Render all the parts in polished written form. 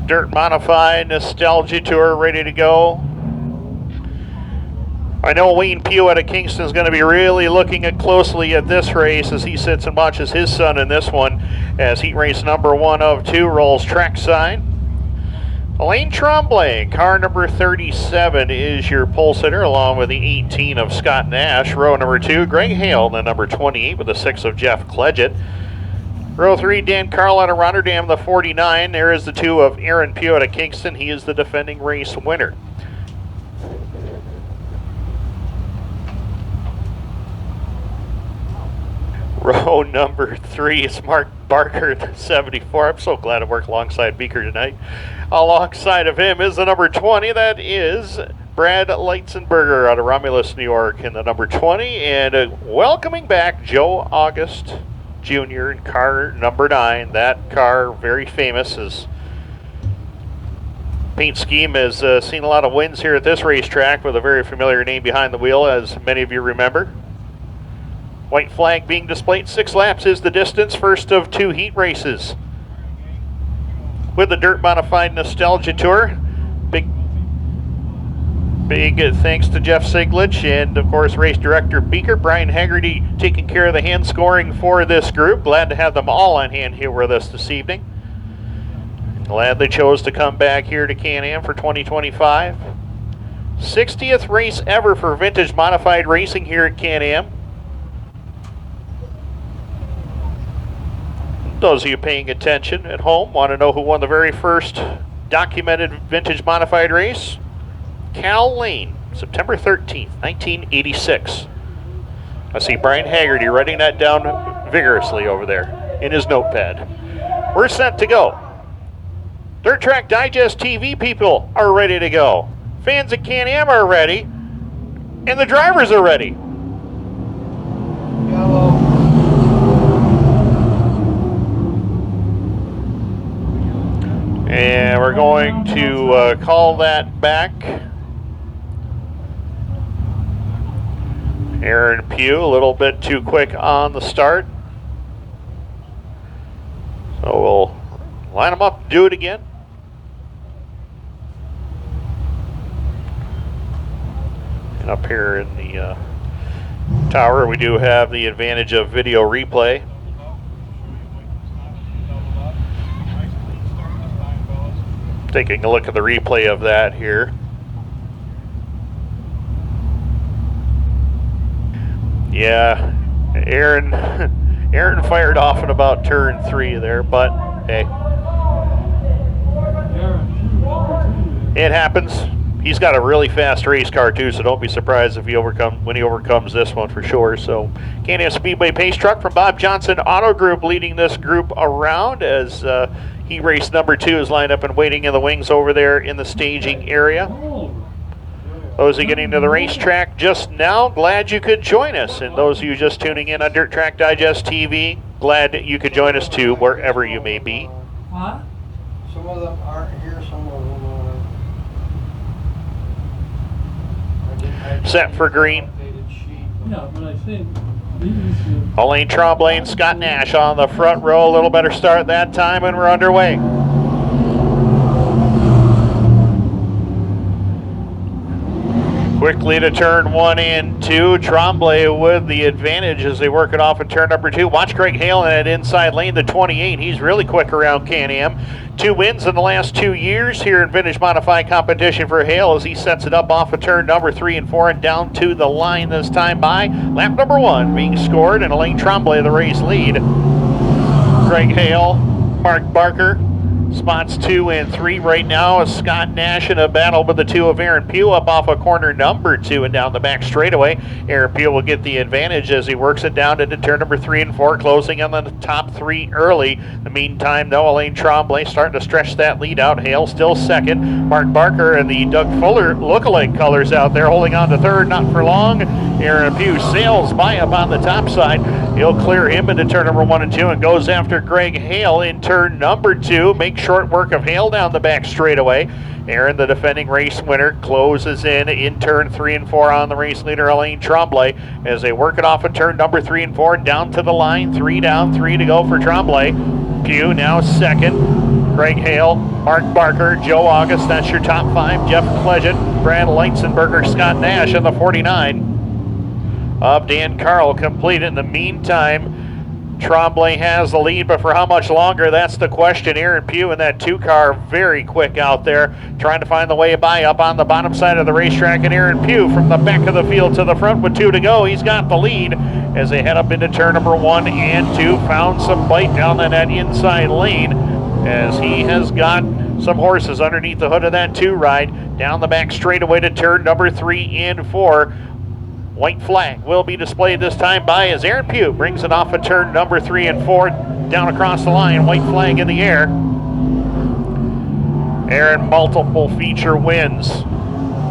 Dirt Modified Nostalgia Tour ready to go. I know Alain Pugh out of Kingston is going to be really looking closely at this race as he sits and watches his son in this one as heat race number 1 of 2 rolls trackside. Alain Tremblay, car number 37, is your pole sitter, along with the 18 of Scott Nash. Row number 2, Greg Hale, the number 28 with the 6 of Jeff Cledgett. Row 3, Dan Karl out of Rotterdam, the 49. There is the 2 of Aaron Pugh out of Kingston. He is the defending race winner. Row number 3 is Mark Barker, the 74. I'm so glad I worked alongside Beaker tonight. Alongside of him is the number 20. That is Brad Litzenberger out of Romulus, New York, in the number 20. And welcoming back Joe August Jr. in car number 9. That car, very famous. His paint scheme has seen a lot of wins here at this racetrack with a very familiar name behind the wheel, as many of you remember. White flag being displayed. 6 laps is the distance. First of 2 heat races. With the Dirt Modified Nostalgia Tour. Big thanks to Jeff Ciglich and, of course, race director Beaker. Ryan Hegarty taking care of the hand scoring for this group. Glad to have them all on hand here with us this evening. Glad they chose to come back here to Can-Am for 2025. 60th race ever for vintage modified racing here at Can-Am. Those of you paying attention at home want to know who won the very first documented vintage modified race? Cal Lane, September 13th, 1986. I see Brian Hegarty writing that down vigorously over there in his notepad. We're set to go. Dirt Track Digest TV people are ready to go. Fans at Can-Am are ready. And the drivers are ready. Yellow. And we're going to call that back. Aaron Pugh, a little bit too quick on the start. So we'll line them up, do it again. And up here in the tower, we do have the advantage of video replay. Taking a look at the replay of that here. Yeah, Aaron fired off in about turn 3 there, but hey, it happens. He's got a really fast race car too, so don't be surprised if when he overcomes this one for sure. So, Can-Am Speedway pace truck from Bob Johnson Auto Group leading this group around as heat race number 2 is lined up and waiting in the wings over there in the staging area. Those who are getting to the racetrack just now, glad you could join us. And those of you just tuning in on Dirt Track Digest TV, glad that you could join us too, wherever you may be. What? Some of them aren't here, some of them are. Set for green. Yeah, but I think Alain Tremblay and Scott Nash on the front row. A little better start that time, and we're underway. Quickly to turn 1 and 2. Tremblay with the advantage as they work it off in turn number 2. Watch Greg Hale in that inside lane, the 28. He's really quick around Can-Am. 2 wins in the last 2 years here in vintage modified competition for Hale as he sets it up off of turn number 3 and 4 and down to the line this time by lap number 1 being scored, and Alain Tremblay the race lead. Greg Hale, Mark Barker, spots 2 and 3 right now as Scott Nash in a battle with the 2 of Aaron Pugh up off of corner number 2 and down the back straightaway. Aaron Pugh will get the advantage as he works it down into turn number 3 and 4, closing on the top 3 early. In the meantime, though, Alain Tremblay starting to stretch that lead out. Hale still second. Mark Barker and the Doug Fuller lookalike colors out there holding on to third, not for long. Aaron Pugh sails by up on the top side. He'll clear him into turn number 1 and 2 and goes after Greg Hale in turn number 2. Makes short work of Hale down the back straightaway. Aaron, the defending race winner, closes in turn 3 and 4 on the race leader, Alain Tremblay, as they work it off in turn number 3 and 4, down to the line, 3 down, 3 to go for Tremblay. Pugh now second. Greg Hale, Mark Barker, Joe August, that's your top 5. Jeff Cledgett, Brad Litzenberger, Scott Nash, and the 49 of Dan Karl complete. In the meantime, Tremblay has the lead, but for how much longer, that's the question. Aaron Pugh in that 2-car, very quick out there, trying to find the way by up on the bottom side of the racetrack. And Aaron Pugh from the back of the field to the front with 2 to go. He's got the lead as they head up into turn number 1 and 2. Found some bite down in that inside lane as he has got some horses underneath the hood of that 2 ride. Down the back straightaway to turn number 3 and 4. White flag will be displayed this time by as Aaron Pugh brings it off of turn number 3 and 4 down across the line. White flag in the air. Aaron, multiple feature wins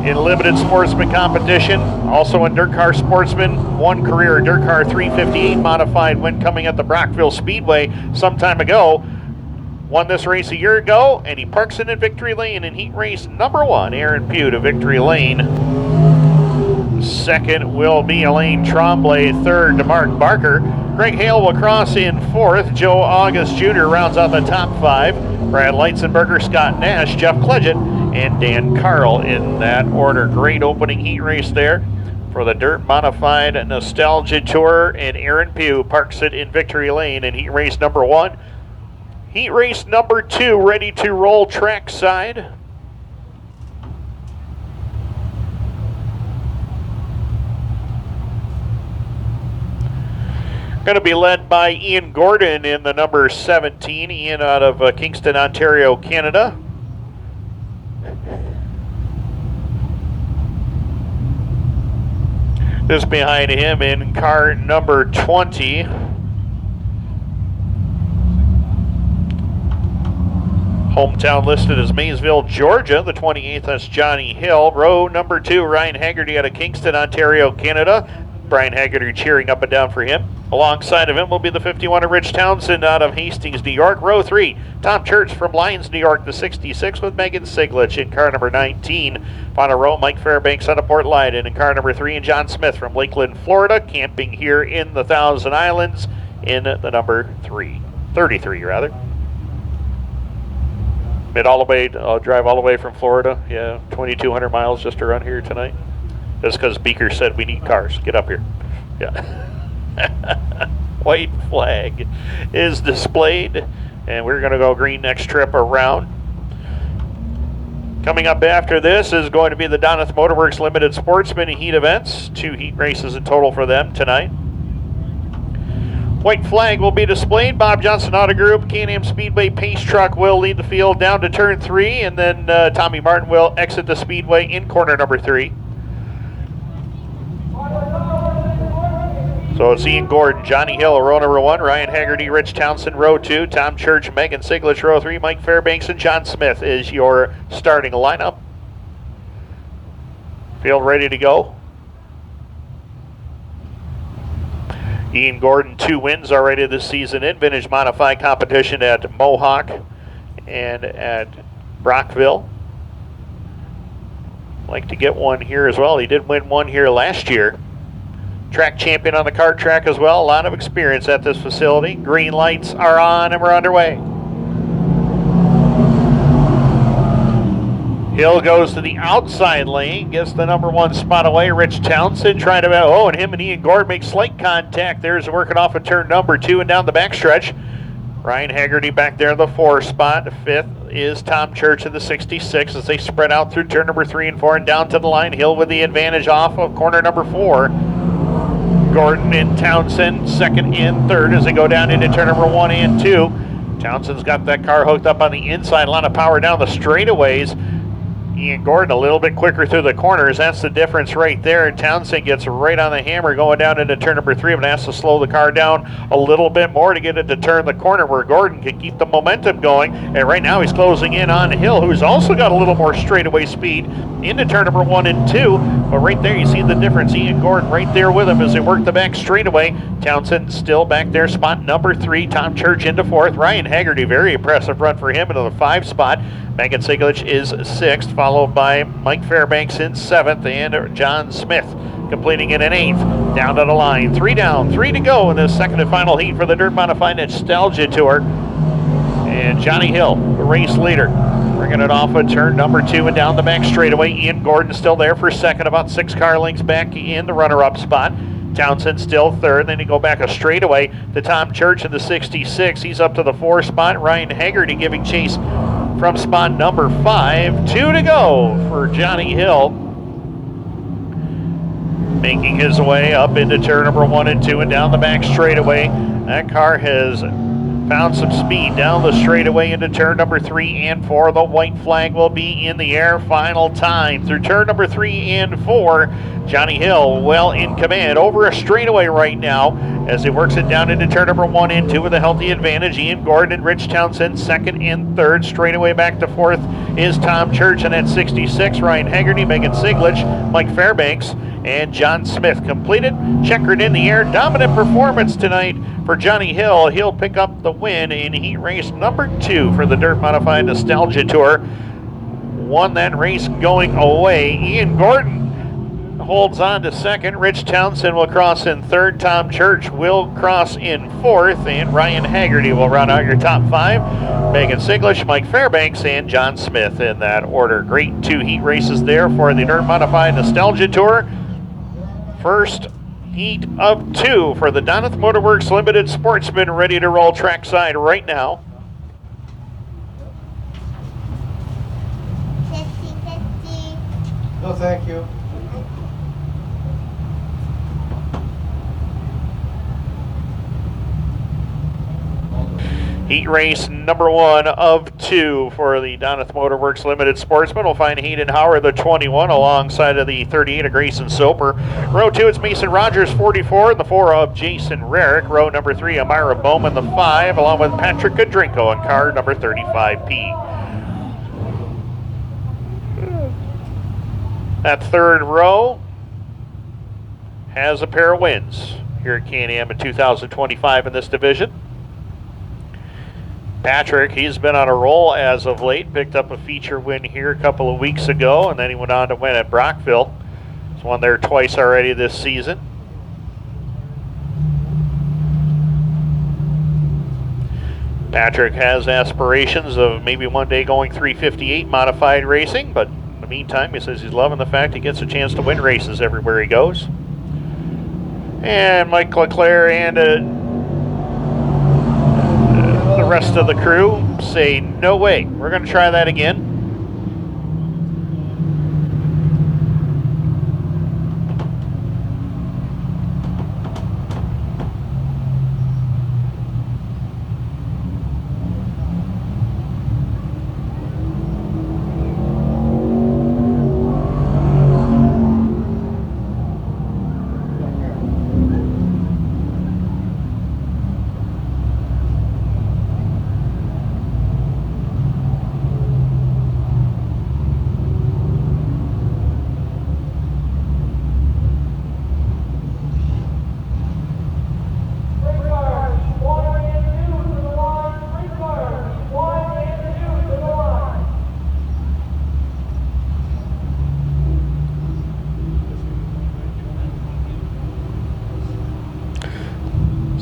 in limited sportsman competition. Also in Dirt Car Sportsman, 1 career Dirt Car 358 modified win coming at the Brockville Speedway some time ago. Won this race a year ago, and he parks it in Victory Lane in heat race number 1. Aaron Pugh to Victory Lane. Second will be Alain Tremblay. Third to Mark Barker. Greg Hale will cross in 4th. Joe August Jr. rounds out the top 5. Brad Litzenberger, Scott Nash, Jeff Cledgett, and Dan Karl in that order. Great opening heat race there for the Dirt Modified Nostalgia Tour. And Aaron Pugh parks it in Victory Lane in heat race number 1. Heat race number 2 ready to roll trackside. Going to be led by Ian Gordon in the number 17. Ian out of Kingston, Ontario, Canada. Just behind him in car number 20. Hometown listed as Maysville, Georgia. The 28th, that's Johnny Hill. Row number 2, Ryan Hegarty out of Kingston, Ontario, Canada. Brian Hegarty cheering up and down for him. Alongside of him will be the 51 of Rich Townsend out of Hastings, New York. Row 3, Tom Church from Lyons, New York, the 66 with Megan Ciglich in car number 19. Final row, Mike Fairbanks out of Port Lydon in car number 3, and John Smith from Lakeland, Florida, camping here in the Thousand Islands in the number 33 rather. Drive all the way from Florida. Yeah, 2,200 miles just to run here tonight. Just because Beaker said we need cars. Get up here. Yeah. White flag is displayed, and we're going to go green next trip around. Coming up after this is going to be the Doneth Motorworks Limited Sportsman Heat events. 2 heat races in total for them tonight. White flag will be displayed. Bob Johnson Auto Group, Am Speedway Pace Truck will lead the field down to turn 3, and then Tommy Martin will exit the speedway in corner number 3. So it's Ian Gordon, Johnny Hill, row number 1, Ryan Hegarty, Rich Townsend, row 2, Tom Church, Megan Ciglich, row 3, Mike Fairbanks, and John Smith is your starting lineup. Field ready to go. Ian Gordon, 2 wins already this season in vintage modified competition at Mohawk and at Brockville. Like to get one here as well. He did win one here last year. Track champion on the kart track as well. A lot of experience at this facility. Green lights are on and we're underway. Hill goes to the outside lane, gets the number 1 spot away. Rich Townsend trying to, and him and Ian Gordon make slight contact. There's working off of turn number 2 and down the backstretch. Ryan Hegarty back there in the 4 spot. 5th is Tom Church in the 66 as they spread out through turn number 3 and 4 and down to the line. Hill with the advantage off of corner number 4. Gordon and Townsend 2nd and 3rd as they go down into turn number 1 and 2. Townsend's got that car hooked up on the inside, a lot of power down the straightaways. Ian Gordon a little bit quicker through the corners. That's the difference right there. Townsend gets right on the hammer going down into turn number 3, but has to slow the car down a little bit more to get it to turn the corner where Gordon can keep the momentum going. And right now he's closing in on Hill, who's also got a little more straightaway speed into turn number 1 and 2. But right there you see the difference. Ian Gordon right there with him as they work the back straightaway. Townsend still back there, spot number 3. Tom Church into 4th. Ryan Hegarty, very impressive run for him into the 5 spot. Megan Ciglich is 6th, followed by Mike Fairbanks in 7th, and John Smith completing it in 8th. Down to the line, 3 down, 3 to go in the second and final heat for the Dirt Modified Nostalgia Tour. And Johnny Hill, the race leader, bringing it off of turn number 2 and down the back straightaway. Ian Gordon still there for second, about 6 car lengths back in the runner-up spot. Townsend still third. Then you go back a straightaway to Tom Church in the 66. He's up to the 4 spot. Ryan Hegarty giving chase from spot number 5. 2 to go for Johnny Hill. Making his way up into turn number 1 and 2 and down the back straightaway. That car has found some speed down the straightaway into turn number 3 and 4. The white flag will be in the air. Final time through turn number 3 and 4. Johnny Hill well in command over a straightaway right now as he works it down into turn number 1 and 2 with a healthy advantage. Ian Gordon and Rich Townsend second and third. Straightaway back to fourth is Tom Church, and at 66, Ryan Hegarty, Megan Ciglich, Mike Fairbanks, and John Smith completed. Checkered in the air. Dominant performance tonight for Johnny Hill. He'll pick up the win in heat race number 2 for the Dirt Modified Nostalgia Tour. Won that race going away. Ian Gordon holds on to second. Rich Townsend will cross in third. Tom Church will cross in fourth. And Ryan Hegarty will run out your top 5. Megan Ciglich, Mike Fairbanks, and John Smith in that order. Great 2 heat races there for the Dirt Modified Nostalgia Tour. First heat of 2 for the Doneth Motorworks Limited Sportsman, ready to roll trackside right now. 50-50. No, thank you. Heat race number 1 of 2 for the Doneth Motorworks Limited Sportsman. We'll find Hayden Howard, the 21, alongside of the 38 of Grayson Soper. Row 2, it's Mason Rogers, 44, and the 4 of Jason Rarick. Row number 3, Eymarah Bowman, the 5, along with Patrick Kudrinko on car number 35P. That third row has a pair of wins here at Can-Am in 2025 in this division. Patrick, he's been on a roll as of late. Picked up a feature win here a couple of weeks ago, and then he went on to win at Brockville. He's won there twice already this season. Patrick has aspirations of maybe one day going 358 modified racing, but in the meantime, he says he's loving the fact he gets a chance to win races everywhere he goes. And Mike Leclerc and the rest of the crew say, no way, we're going to try that again.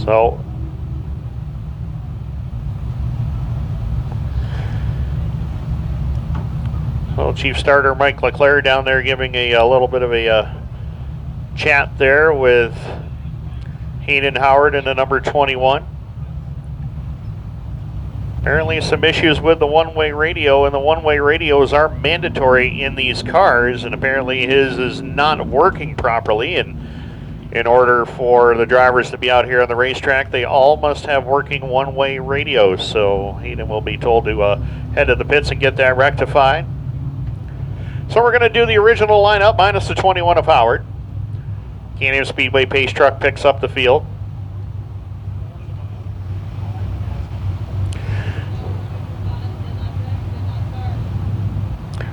So Chief Starter Mike Leclerc down there giving a little bit of a chat there with Hayden Howard in the number 21. Apparently some issues with the one-way radio, and the one-way radios are mandatory in these cars, and apparently his is not working properly. And in order for the drivers to be out here on the racetrack, they all must have working one-way radios. So Hayden will be told to head to the pits and get that rectified. So we're going to do the original lineup minus the 21 of Howard. Can-Am Speedway pace truck picks up the field.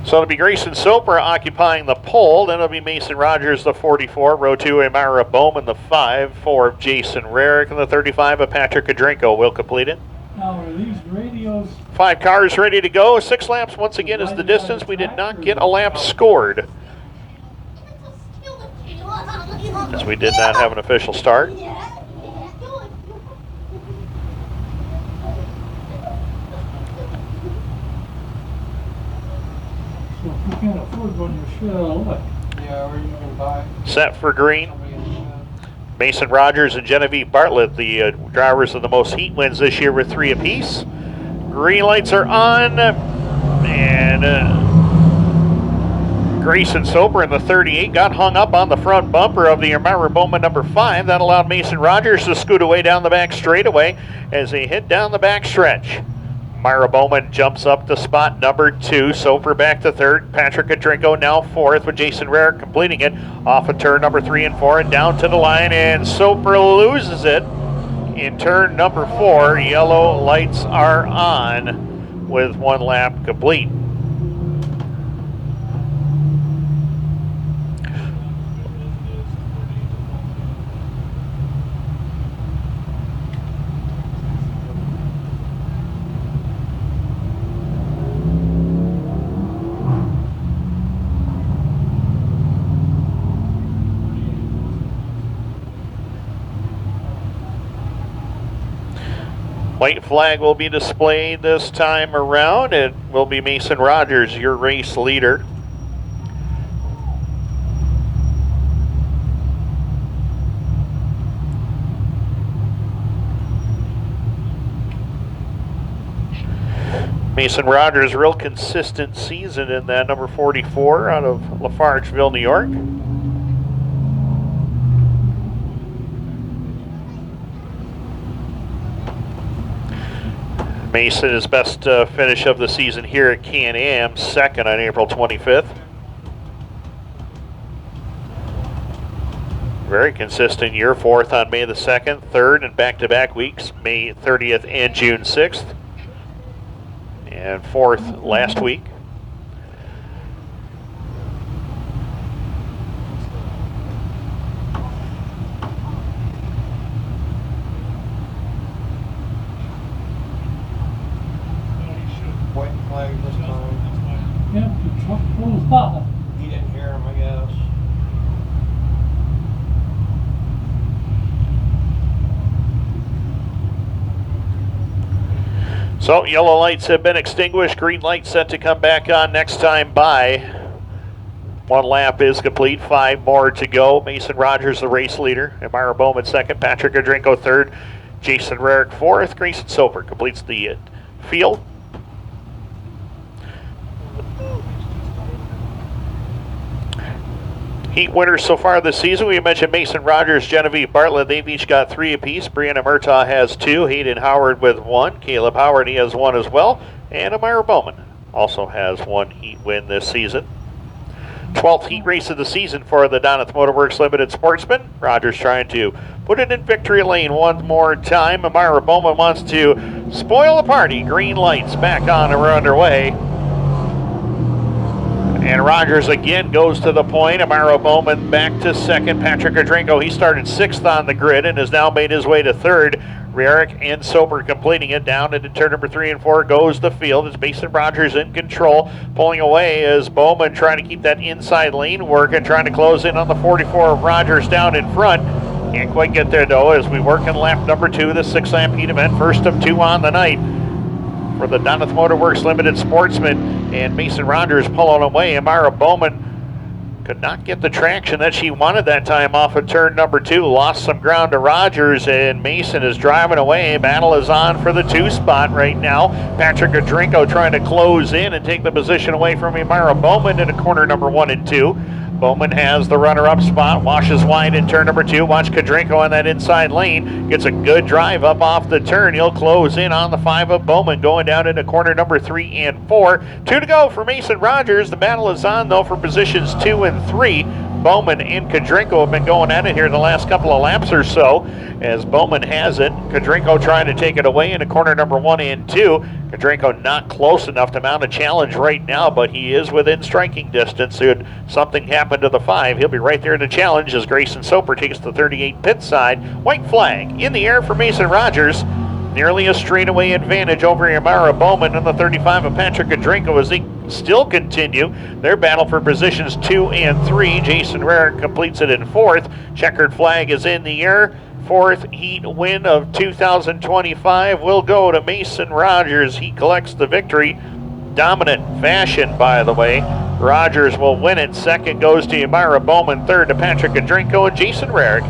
So it'll be Grayson Soper occupying the pole. Then it'll be Mason Rogers, the 44. Row 2, Eymarah Bowman, the 5. 4 of Jason Rarick, and the 35 of Patrick Kudrinko will complete it. Now, are these radios? 5 cars ready to go. 6 laps once again is the distance. We did not get a lap scored, as we did not have an official start. You can't afford one you should elect. Yeah, or you can buy Set for green. somebody in the shed. Mason Rogers and Genevieve Bartlett, the drivers of the most heat wins this year with 3 apiece. Green lights are on, and Grayson Soper in the 38 got hung up on the front bumper of the Eymarah Bowman number 5. That allowed Mason Rogers to scoot away down the back straightaway as they hit down the back stretch. Eymarah Bowman jumps up to spot number 2. Soper back to 3rd. Patrick Kudrinko now 4th with Jason Rarick completing it off of turn number 3 and 4 and down to the line. And Soper loses it in turn number 4. Yellow lights are on with 1 lap complete. White flag will be displayed this time around. It will be Mason Rogers, your race leader. Mason Rogers, real consistent season in that number 44 out of Lafargeville, New York. Mason, his best finish of the season here at Can-Am, 2nd on April 25th. Very consistent year, 4th on May the 2nd, 3rd in back-to-back weeks, May 30th and June 6th, and 4th last week. White flag this time. Yep, the truck pulls off. He didn't hear him, I guess. So yellow lights have been extinguished, green light set to come back on next time by. 1 lap is complete, 5 more to go. Mason Rogers, the race leader. Eymarah Bowman 2nd, Patrick Kudrinko 3rd, Jason Rarick 4th. Grayson Soper completes the field. Heat winners so far this season, we mentioned Mason Rogers, Genevieve Bartlett. They've each got 3 apiece. Brianna Murtaugh has 2. Hayden Howard with 1. Caleb Howard, he has 1 as well. And Eymarah Bowman also has 1 heat win this season. 12th heat race of the season for the Donnath Motorworks Limited Sportsman. Rogers trying to put it in victory lane one more time. Eymarah Bowman wants to spoil the party. Green lights back on and we're underway. And Rogers again goes to the point. Eymarah Bowman back to 2nd. Patrick Kudrinko, he started 6th on the grid and has now made his way to 3rd. Rarick and Soper completing it. Down into turn number 3 and 4 goes the field. It's Mason Rogers in control. Pulling away as Bowman trying to keep that inside lane working, trying to close in on the 44 of Rogers down in front. Can't quite get there though as we work in lap number 2, the 6-lap heat event. First of 2 on the night for the Donnath Motorworks Limited Sportsman, and Mason Rogers pulling away. Eymarah Bowman could not get the traction that she wanted that time off of turn number 2. Lost some ground to Rogers, and Mason is driving away. Battle is on for the 2 spot right now. Patrick Kudrinko trying to close in and take the position away from Eymarah Bowman into corner number 1 and 2. Bowman has the runner-up spot, washes wide in turn number 2. Watch Kudrinko on that inside lane. Gets a good drive up off the turn. He'll close in on the 5 of Bowman, going down into corner number 3 and 4. 2 to go for Mason Rogers. The battle is on, though, for positions 2 and 3. Bowman and Kudrinko have been going at it here the last couple of laps or so, as Bowman has it. Kudrinko trying to take it away into corner number 1 and 2. Kudrinko not close enough to mount a challenge right now, but he is within striking distance. Should something happen to the 5, he'll be right there in the challenge as Grayson Soper takes the 38 pit side. White flag in the air for Mason Rogers. Nearly a straightaway advantage over Eymarah Bowman and the 35 of Patrick Kudrinko as they still continue their battle for positions 2 and 3. Jason Rarick completes it in 4th. Checkered flag is in the air. 4th heat win of 2025 will go to Mason Rogers. He collects the victory. Dominant fashion, by the way. Rogers will win it. Second goes to Eymarah Bowman. Third to Patrick Kudrinko, and Jason Rarick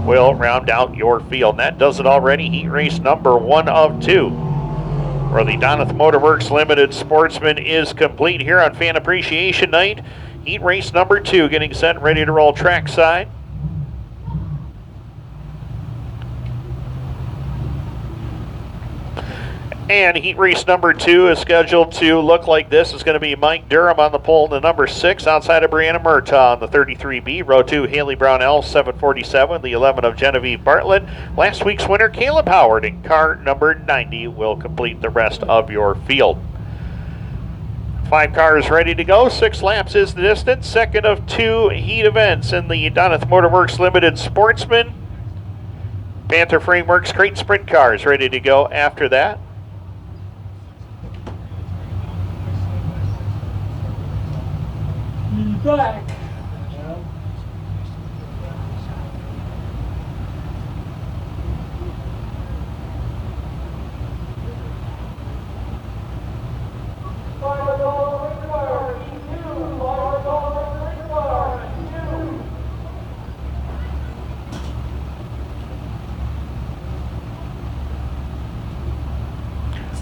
will round out your field. And that does it already. Heat race number 1 of 2. Where the Doneth Motorworks Limited Sportsman is complete here on Fan Appreciation Night. Heat race number 2 getting set and ready to roll trackside. And heat race number 2 is scheduled to look like this. It's going to be Mike Durham on the pole in the number 6, outside of Brianna Murtaugh on the 33B. Row 2, Haley Brownell, 747, the 11 of Genavieve Bartlett. Last week's winner, Caleb Howard, in car number 90, will complete the rest of your field. 5 cars ready to go. 6 laps is the distance. Second of 2 heat events in the Doneth Motorworks Limited Sportsman. Panther Frameworks Crate Sprint cars ready to go after that. He's back.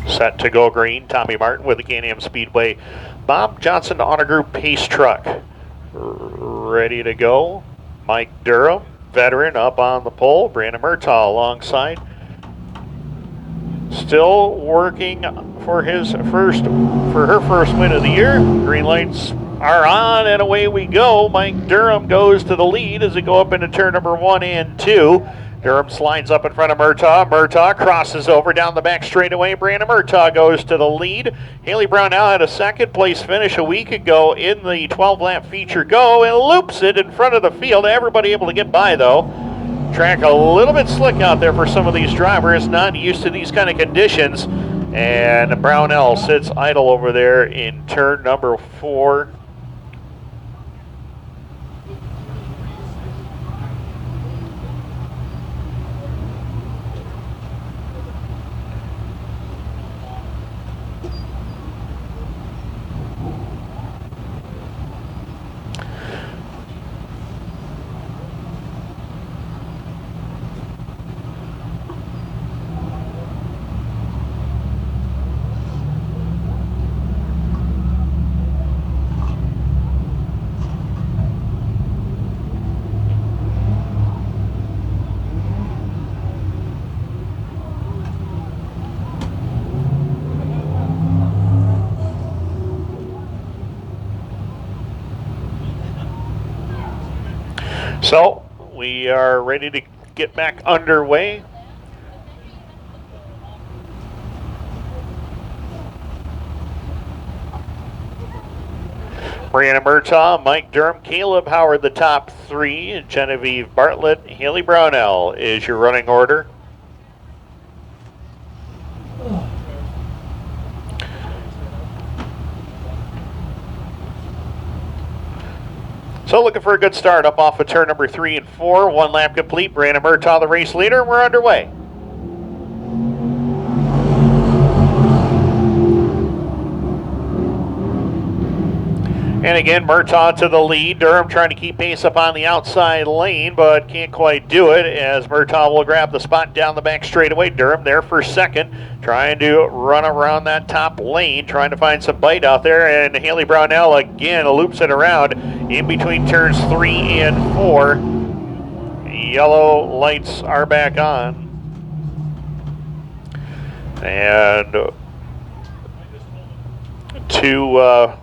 Set to go green, Tommy Martin with the Am Speedway Bob Johnson Auto Group Pace Truck. Ready to go. Mike Durham, veteran, up on the pole. Brianna Murtaugh alongside. Still working for her first win of the year. Green lights are on, and away we go. Mike Durham goes to the lead as we go up into turn number 1 and 2. Durham slides up in front of Murtaugh. Murtaugh crosses over down the back straightaway. Brianna Murtaugh goes to the lead. Haley Brownell had a second place finish a week ago in the 12-lap feature go and loops it in front of the field. Everybody able to get by, though. Track a little bit slick out there for some of these drivers, not used to these kind of conditions. And Brownell sits idle over there in turn number 4. So we are ready to get back underway. Brianna Murtaugh, Mike Durham, Caleb Howard, the top 3. Genevieve Bartlett, Haley Brownell is your running order. So looking for a good start up off of turn number 3 and 4. 1 lap complete. Brianna Murtaugh, the race leader. We're underway. And again, Murtaugh to the lead. Durham trying to keep pace up on the outside lane, but can't quite do it as Murtaugh will grab the spot down the back straightaway. Durham there for second, trying to run around that top lane, trying to find some bite out there. And Haley Brownell again loops it around in between turns 3 and 4. Yellow lights are back on. And 2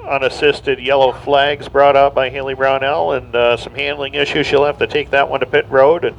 unassisted yellow flags brought out by Haley Brownell, and some handling issues. She'll have to take that one to pit road and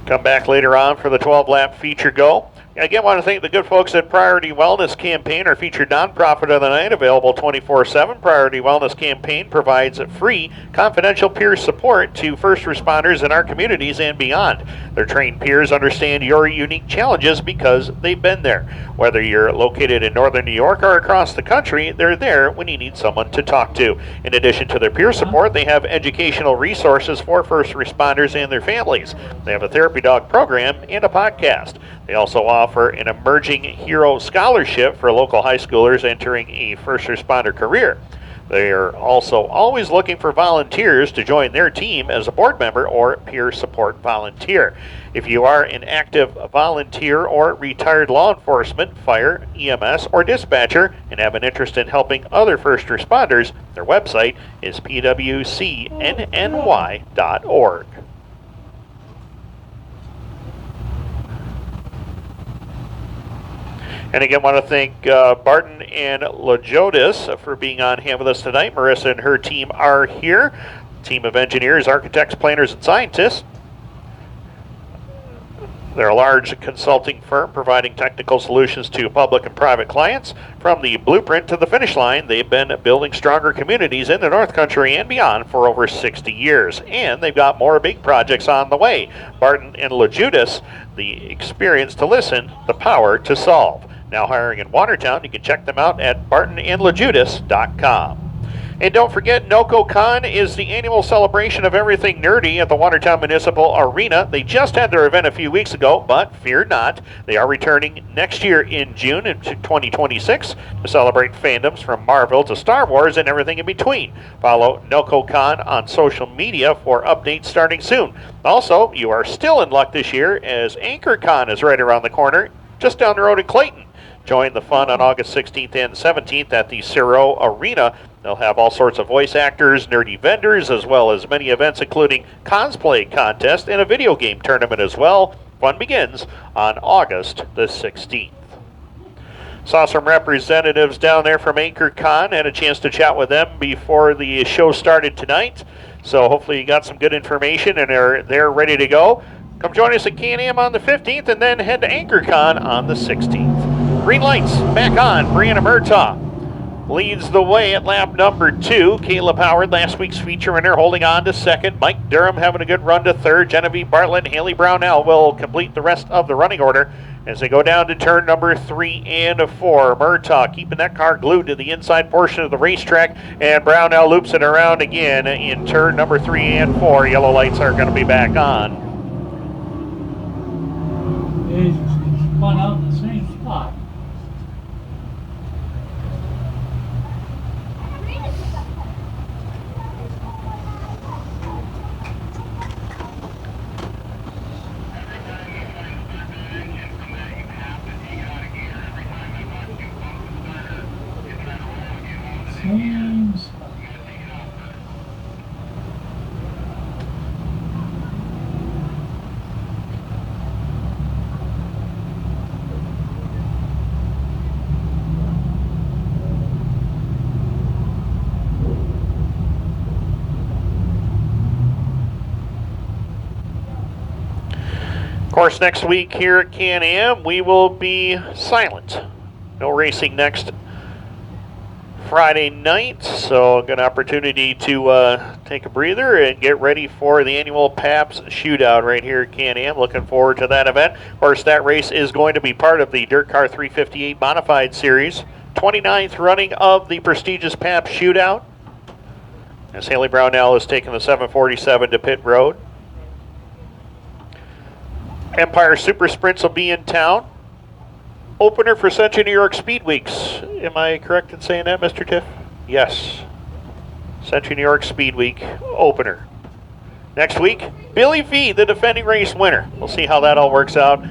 come back later on for the 12-lap feature go. Again, I want to thank the good folks at Priority Wellness Campaign, our featured nonprofit of the night, available 24/7. Priority Wellness Campaign provides free, confidential peer support to first responders in our communities and beyond. Their trained peers understand your unique challenges because they've been there. Whether you're located in northern New York or across the country, they're there when you need someone to talk to. In addition to their peer support, they have educational resources for first responders and their families. They have a therapy dog program and a podcast. They also offer an Emerging Hero Scholarship for local high schoolers entering a first responder career. They are also always looking for volunteers to join their team as a board member or peer support volunteer. If you are an active volunteer or retired law enforcement, fire, EMS, or dispatcher and have an interest in helping other first responders, their website is pwcnny.org. And again, want to thank Barton and Lojotis for being on hand with us tonight. Marissa and her team are here. Team of engineers, architects, planners, and scientists. They're a large consulting firm providing technical solutions to public and private clients. From the blueprint to the finish line, they've been building stronger communities in the North Country and beyond for over 60 years. And they've got more big projects on the way. Barton and Lojudas, the experience to listen, the power to solve. Now hiring in Watertown. You can check them out at bartonandlojudas.com. And don't forget, NocoCon is the annual celebration of everything nerdy at the Watertown Municipal Arena. They just had their event a few weeks ago, but fear not. They are returning next year in June in 2026 to celebrate fandoms from Marvel to Star Wars and everything in between. Follow NocoCon on social media for updates starting soon. Also, you are still in luck this year as AnchorCon is right around the corner, just down the road in Clayton. Join the fun on August 16th and 17th at the Ciro Arena. They'll have all sorts of voice actors, nerdy vendors, as well as many events including cosplay contest and a video game tournament as well. Fun begins on August the 16th. Saw some representatives down there from AnchorCon. Had a chance to chat with them before the show started tonight. So hopefully you got some good information and they're ready to go. Come join us at Can-Am on the 15th and then head to AnchorCon on the 16th. Green lights back on. Brianna Murtaugh leads the way at lap number 2. Caleb Howard, last week's feature winner, holding on to second. Mike Durham having a good run to third. Genevieve Bartlett and Haley Brownell will complete the rest of the running order as they go down to turn number 3 and 4. Murtaugh keeping that car glued to the inside portion of the racetrack, and Brownell loops it around again in turn number 3 and 4. Yellow lights are going to be back on. They spun out in the same spot. Same spot. Of course, next week here at Can-Am, we will be silent. No racing next Friday night, so a good opportunity to take a breather and get ready for the annual PAPS shootout right here at Can-Am. Looking forward to that event. Of course, that race is going to be part of the Dirt Car 358 Modified Series. 29th running of the prestigious PAPS shootout, as Haley Brownell is taking the 747 to pit road. Empire Super Sprints will be in town. Opener for Century New York Speed Weeks. Am I correct in saying that, Mr. Tiff? Yes. Century New York Speed Week opener. Next week, Billy V, the defending race winner. We'll see how that all works out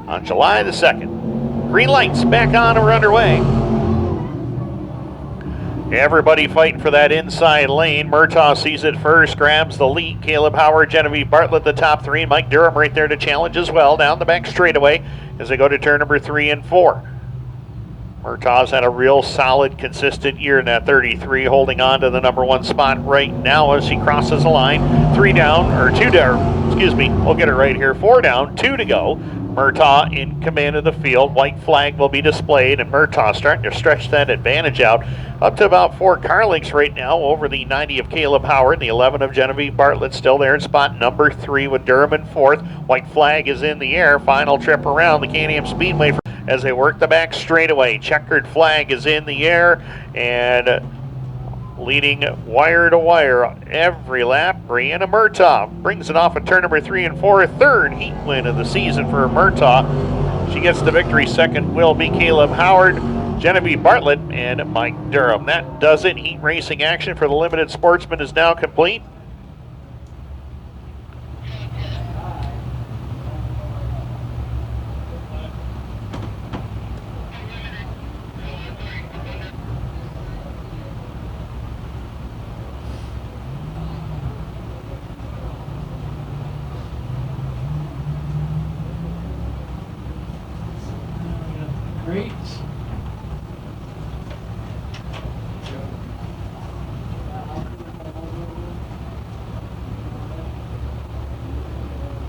on July the 2nd. Green lights back on and we're underway. Everybody fighting for that inside lane. Murtaugh sees it first, grabs the lead. Caleb Howard, Genevieve Bartlett, the top 3. Mike Durham right there to challenge as well down the back straightaway as they go to turn number 3 and 4. Murtaugh's had a real solid, consistent year in that 33, holding on to the number 1 spot right now as he crosses the line. 3 down, or 2 down, excuse me, we'll get it right here. 4 down, 2 to go. Murtaugh in command of the field. White flag will be displayed, and Murtaugh starting to stretch that advantage out up to about 4 car lengths right now over the 90 of Caleb Howard. The 11 of Genevieve Bartlett still there in spot number 3 with Durham in 4th. White flag is in the air. Final trip around the Can-Am Speedway as they work the back straightaway. Checkered flag is in the air, and leading wire to wire every lap, Brianna Murtaugh brings it off at turn number 3 and 4. 3rd heat win of the season for Murtaugh. She gets the victory. Second will be Caleb Howard, Genevieve Bartlett, and Mike Durham. That does it. Heat racing action for the Limited Sportsman is now complete. Great.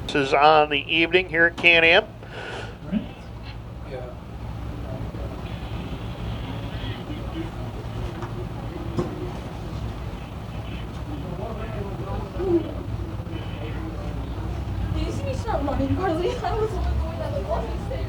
This is on the evening here at Can-Am. Right. Yeah. Did you see me start running, Carly? I was the one going down the walking stairs.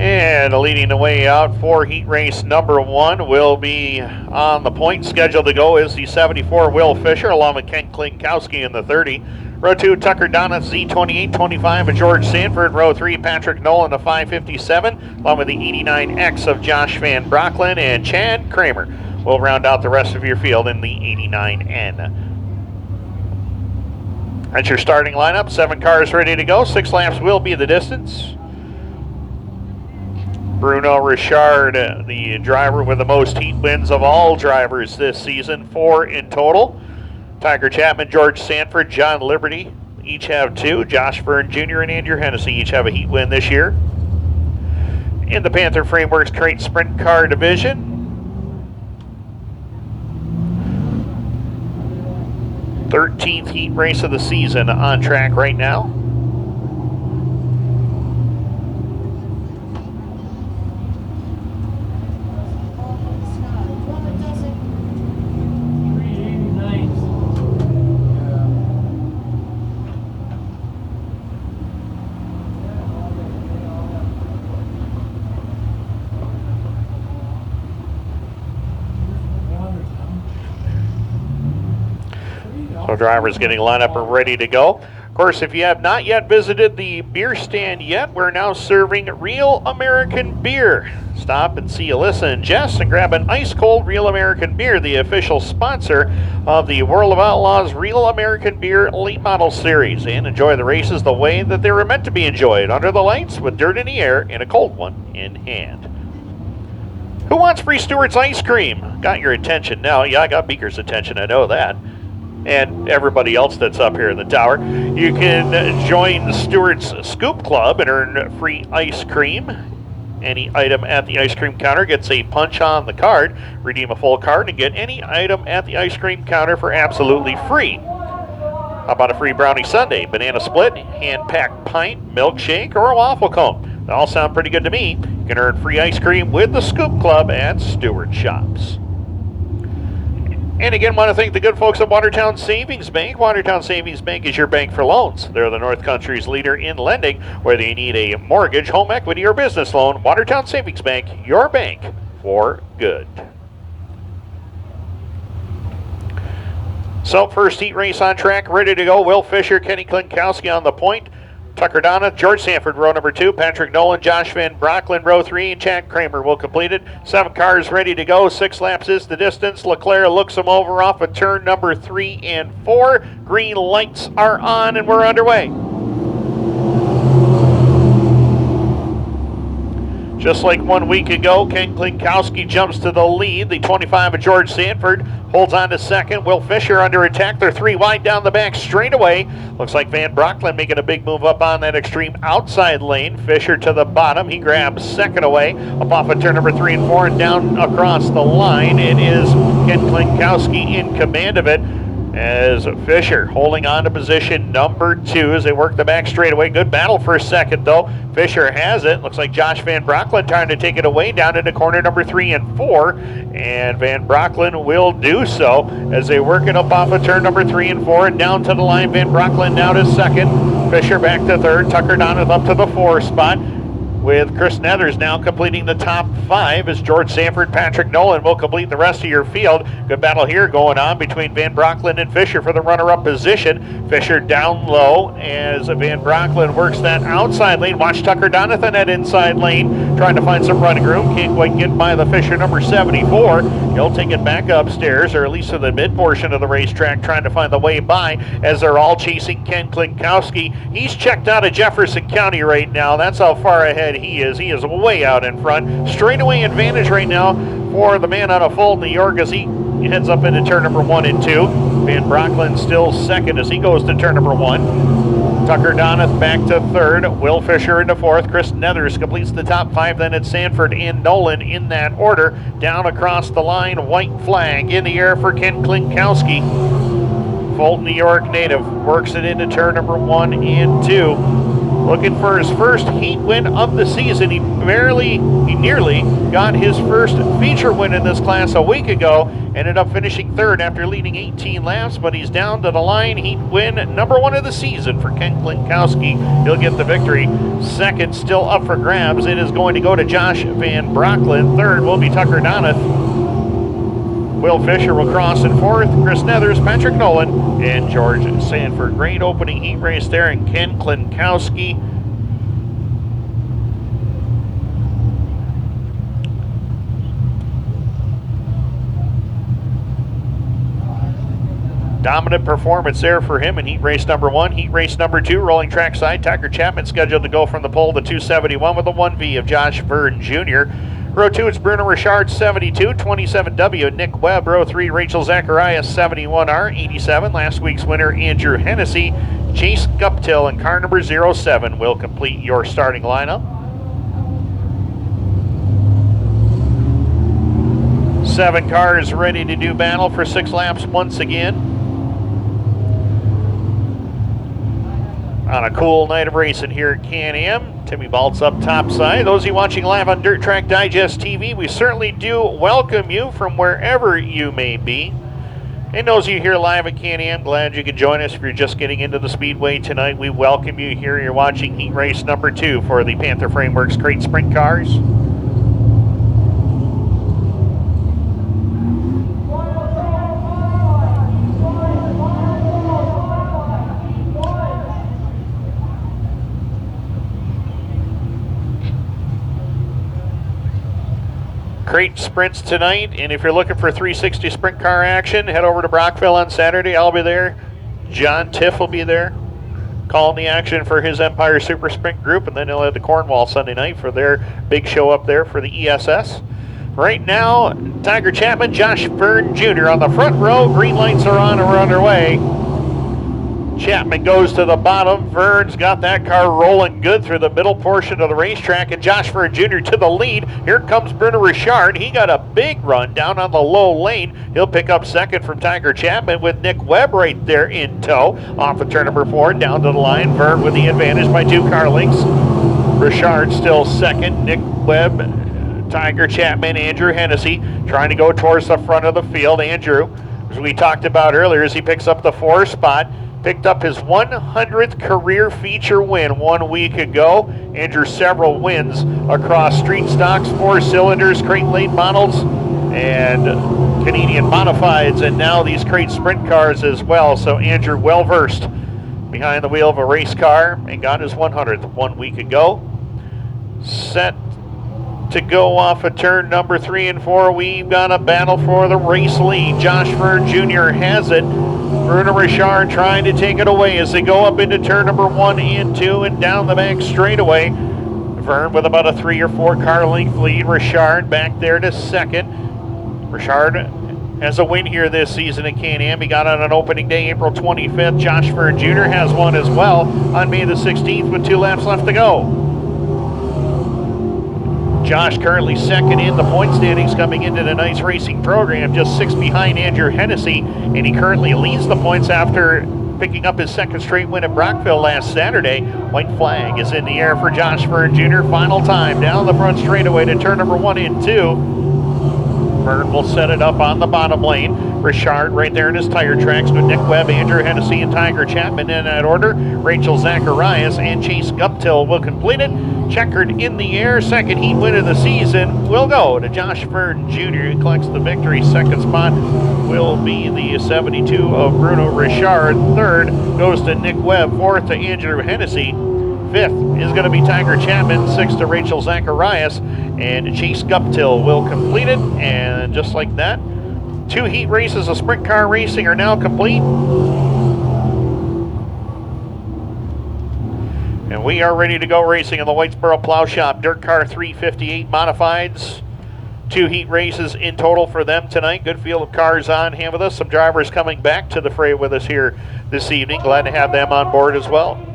And leading the way out for heat race number 1 will be on the point. Scheduled to go is the 74 Will Fisher along with Ken Klinkowski in the 30. Row 2, Tucker Donuts, Z28, 25 of George Sanford. Row 3, Patrick Nolan, the 557, along with the 89X of Josh Van Brocklin, and Chad Kramer will round out the rest of your field in the 89N. That's your starting lineup. 7 cars ready to go. 6 laps will be the distance. Bruno Richard, the driver with the most heat wins of all drivers this season, 4 in total. Tiger Chapman, George Sanford, John Liberty each have 2. Josh Byrne Jr. and Andrew Hennessy each have a heat win this year. In the Panther Frameworks Crate Sprint Car Division, th heat race of the season on track right now. So drivers getting lined up and ready to go. Of course, if you have not yet visited the beer stand yet, we're now serving Real American Beer. Stop and see Alyssa and Jess and grab an ice cold Real American Beer, the official sponsor of the World of Outlaws Real American Beer Late Model Series, and enjoy the races the way that they were meant to be enjoyed, under the lights with dirt in the air and a cold one in hand. Who wants free Stewart's ice cream? Got your attention now. Yeah, I got Beaker's attention, I know that. And everybody else that's up here in the tower. You can join the Stewart's Scoop Club and earn free ice cream. Any item at the ice cream counter gets a punch on the card. Redeem a full card and get any item at the ice cream counter for absolutely free. How about a free brownie sundae, banana split, hand-packed pint, milkshake, or a waffle cone? They all sound pretty good to me. You can earn free ice cream with the Scoop Club at Stewart Shops. And again, want to thank the good folks at Watertown Savings Bank. Watertown Savings Bank is your bank for loans. They're the North Country's leader in lending, whether you need a mortgage, home equity, or business loan. Watertown Savings Bank, your bank for good. So first heat race on track, ready to go. Will Fisher, Kenny Klinkowski on the point. Tucker Donna, George Sanford, row number 2. Patrick Nolan, Josh Van Brocklin, row 3. And Chad Kramer will complete it. 7 cars ready to go. 6 laps is the distance. Leclerc looks them over off of turn number 3 and 4. Green lights are on and we're underway. Just like 1 week ago, Ken Klinkowski jumps to the lead. The 25 of George Sanford holds on to second. Will Fisher under attack. They're 3 wide down the back straightaway. Looks like Van Brocklin making a big move up on that extreme outside lane. Fisher to the bottom. He grabs second away. Up off of turn number 3 and 4 and down across the line. It is Ken Klinkowski in command of it, as Fisher holding on to position number 2 as they work the back straightaway. Good battle for a second, though. Fisher has it. Looks like Josh Van Brocklin trying to take it away down into corner number 3 and 4. And Van Brocklin will do so as they work it up off of turn number 3 and 4 and down to the line. Van Brocklin now to second. Fisher back to third. Tucker Donovan up to the 4 spot. with Chris Nethers now completing the top 5 as George Sanford, Patrick Nolan will complete the rest of your field. Good battle here going on between Van Brocklin and Fisher for the runner-up position. Fisher down low as Van Brocklin works that outside lane. Watch Tucker Donath in that inside lane, trying to find some running room. Can't quite get by the Fisher number 74. He'll take it back upstairs, or at least to the mid portion of the racetrack, trying to find the way by as they're all chasing Ken Klinkowski. He's checked out of Jefferson County right now. That's how far ahead he is. He is way out in front. Straightaway advantage right now for the man out of Fulton, New York, as he heads up into turn number 1 and 2. Van Brocklin still second as he goes to turn number 1. Tucker Donath back to third. Will Fisher into fourth. Chris Nethers completes the top 5. Then it's Sanford and Nolan in that order. Down across the line, white flag in the air for Ken Klinkowski. Fulton, New York native works it into turn number 1 and 2. Looking for his first heat win of the season. He nearly got his first feature win in this class a week ago. Ended up finishing third after leading 18 laps, but he's down to the line. Heat win number 1 of the season for Ken Klinkowski. He'll get the victory. Second still up for grabs. It is going to go to Josh Van Brocklin. Third will be Tucker Donath. Will Fisher will cross in fourth. Chris Nethers, Patrick Nolan, and George Sanford. Great opening heat race there, and Ken Klinkowski dominant performance there for him in heat race number 1. Heat race number 2, rolling trackside. Tiger Chapman scheduled to go from the pole to 271 with a 1V of Josh Verne Jr. Row 2, it's Bruno Richard, 72, 27W, Nick Webb. Row 3, Rachel Zacharias, 71R, 87. Last week's winner, Andrew Hennessy. Chase Guptill and car number 07 will complete your starting lineup. 7 cars ready to do battle for 6 laps once again. On a cool night of racing here at Can-Am. Timmy Baltz up top side. Those of you watching live on Dirt Track Digest TV, we certainly do welcome you from wherever you may be. And those of you here live at Can-Am, glad you could join us. If you're just getting into the Speedway tonight, we welcome you here. You're watching heat race number 2 for the Panther Frameworks Crate Sprint Cars. Crate sprints tonight, and if you're looking for 360 sprint car action, head over to Brockville on Saturday. I'll be there. John Tiff will be there calling the action for his Empire Super Sprint group, and then he'll head to Cornwall Sunday night for their big show up there for the ESS. Right now, Tiger Chapman, Josh Verne Jr. on the front row. Green lights are on and we're underway. Chapman goes to the bottom. Verne's got that car rolling good through the middle portion of the racetrack, and Josh Verne Jr. to the lead. Here comes Bruno Richard. He got a big run down on the low lane. He'll pick up second from Tiger Chapman with Nick Webb right there in tow. Off of turn number 4, down to the line. Verne with the advantage by 2 car lengths. Richard still second. Nick Webb, Tiger Chapman, Andrew Hennessy trying to go towards the front of the field. Andrew, as we talked about earlier, as he picks up the 4 spot, picked up his 100th career feature win 1 week ago. Andrew, several wins across street stocks, 4 cylinders, crate late models, and Canadian modifieds, and now these crate sprint cars as well. So Andrew, well versed behind the wheel of a race car, and got his 100th 1 week ago. Set to go off of turn number 3 and 4. We've got a battle for the race lead. Josh Verne Jr. has it. Bruno Richard trying to take it away as they go up into turn number 1 and 2 and down the back straightaway. Verne with about a 3 or 4 car length lead. Richard back there to second. Richard has a win here this season at Can-Am. He got on an opening day, April 25th. Josh Verne Jr. has one as well on May the 16th with 2 laps left to go. Josh currently second in the point standings coming into tonight's racing program, just 6 behind Andrew Hennessy, and he currently leads the points after picking up his 2nd straight win at Brockville last Saturday. White flag is in the air for Josh Verne Jr. Final time down the front straightaway to turn number 1 and 2. Verne will set it up on the bottom lane. Richard right there in his tire tracks with Nick Webb, Andrew Hennessy, and Tiger Chapman in that order. Rachel Zacharias and Chase Guptill will complete it. Checkered in the air, second heat win of the season will go to Josh Fern Jr. He collects the victory. Second spot will be the 72 of Bruno Richard. Third goes to Nick Webb. Fourth to Andrew Hennessy. Fifth is going to be Tiger Chapman. Sixth to Rachel Zacharias. And Chase Guptill will complete it. And just like that, 2 heat races of sprint car racing are now complete. And we are ready to go racing in the Whitesboro Plow Shop Dirt Car 358 Modifieds. 2 heat races in total for them tonight. Good field of cars on hand with us. Some drivers coming back to the fray with us here this evening. Glad to have them on board as well.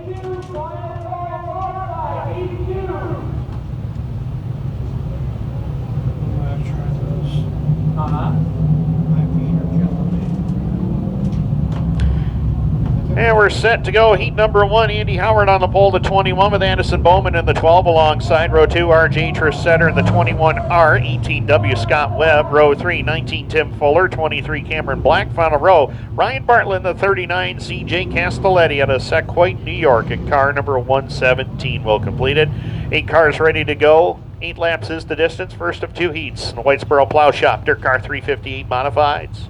And we're set to go. Heat number 1, Andy Howard on the pole, the 21 with Anderson Bowman in the 12 alongside. Row 2, RJ Tressetter in the 21R, 18W Scott Webb. Row 3, 19 Tim Fuller, 23 Cameron Black. Final row, Ryan Bartlett in the 39, CJ Castelletti out of Sequoia, New York. And car number 117 will complete it. 8 cars ready to go. 8 laps is the distance. First of 2 heats in the Whitesboro Plow Shop Dirt Car 358 Modifieds.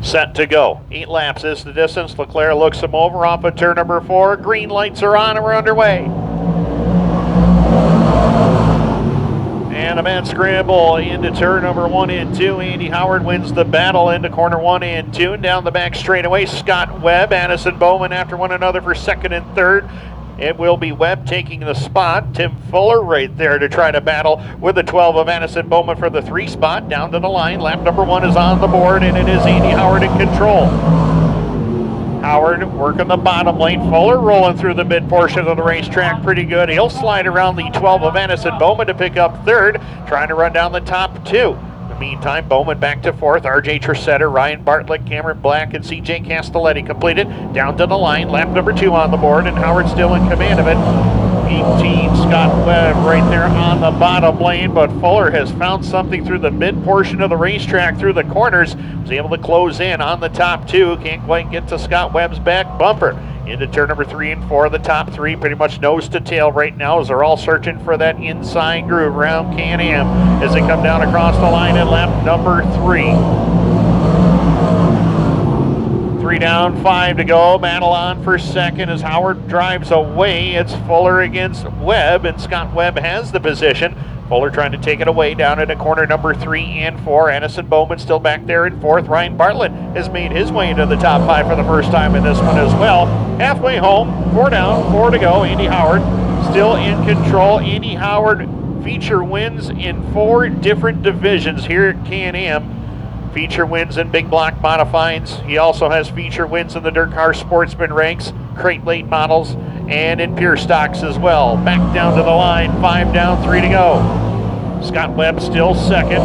Set to go. 8 laps is the distance. Leclerc looks him over off of turn number 4. Green lights are on and we're underway. And a mad scramble into turn number 1 and 2. Andy Howard wins the battle into corner 1 and 2. And down the back straightaway, Scott Webb, Addison Bowman after one another for second and third. It will be Webb taking the spot. Tim Fuller right there to try to battle with the 12 of Addison Bowman for the 3 spot. Down to the line. Lap number 1 is on the board, and it is Andy Howard in control. Howard working the bottom lane. Fuller rolling through the mid portion of the racetrack pretty good. He'll slide around the 12 of Addison Bowman to pick up third, trying to run down the top 2. In the meantime, Bowman back to fourth. RJ Tressetter, Ryan Bartlett, Cameron Black, and CJ Castelletti completed. Down to the line, lap number 2 on the board, and Howard still in command of it. 18, Scott Webb right there on the bottom lane, but Fuller has found something through the mid portion of the racetrack, through the corners. Was able to close in on the top 2. Can't quite get to Scott Webb's back bumper. Into turn number 3 and 4, the top 3 pretty much nose to tail right now as they're all searching for that inside groove around Can-Am as they come down across the line at lap number 3. 3 down, 5 to go. Battle on for second as Howard drives away. It's Fuller against Webb, and Scott Webb has the position. Fuller trying to take it away down into corner number 3 and 4. Addison Bowman still back there in fourth. Ryan Bartlett has made his way into the top 5 for the first time in this one as well. Halfway home, 4 down, 4 to go. Andy Howard still in control. Andy Howard feature wins in 4 different divisions here at Can-Am. Feature wins in big block modifieds. He also has feature wins in the Dirt Car Sportsman ranks, crate late models, and in pure stocks as well. Back down to the line, 5 down, 3 to go. Scott Webb still second.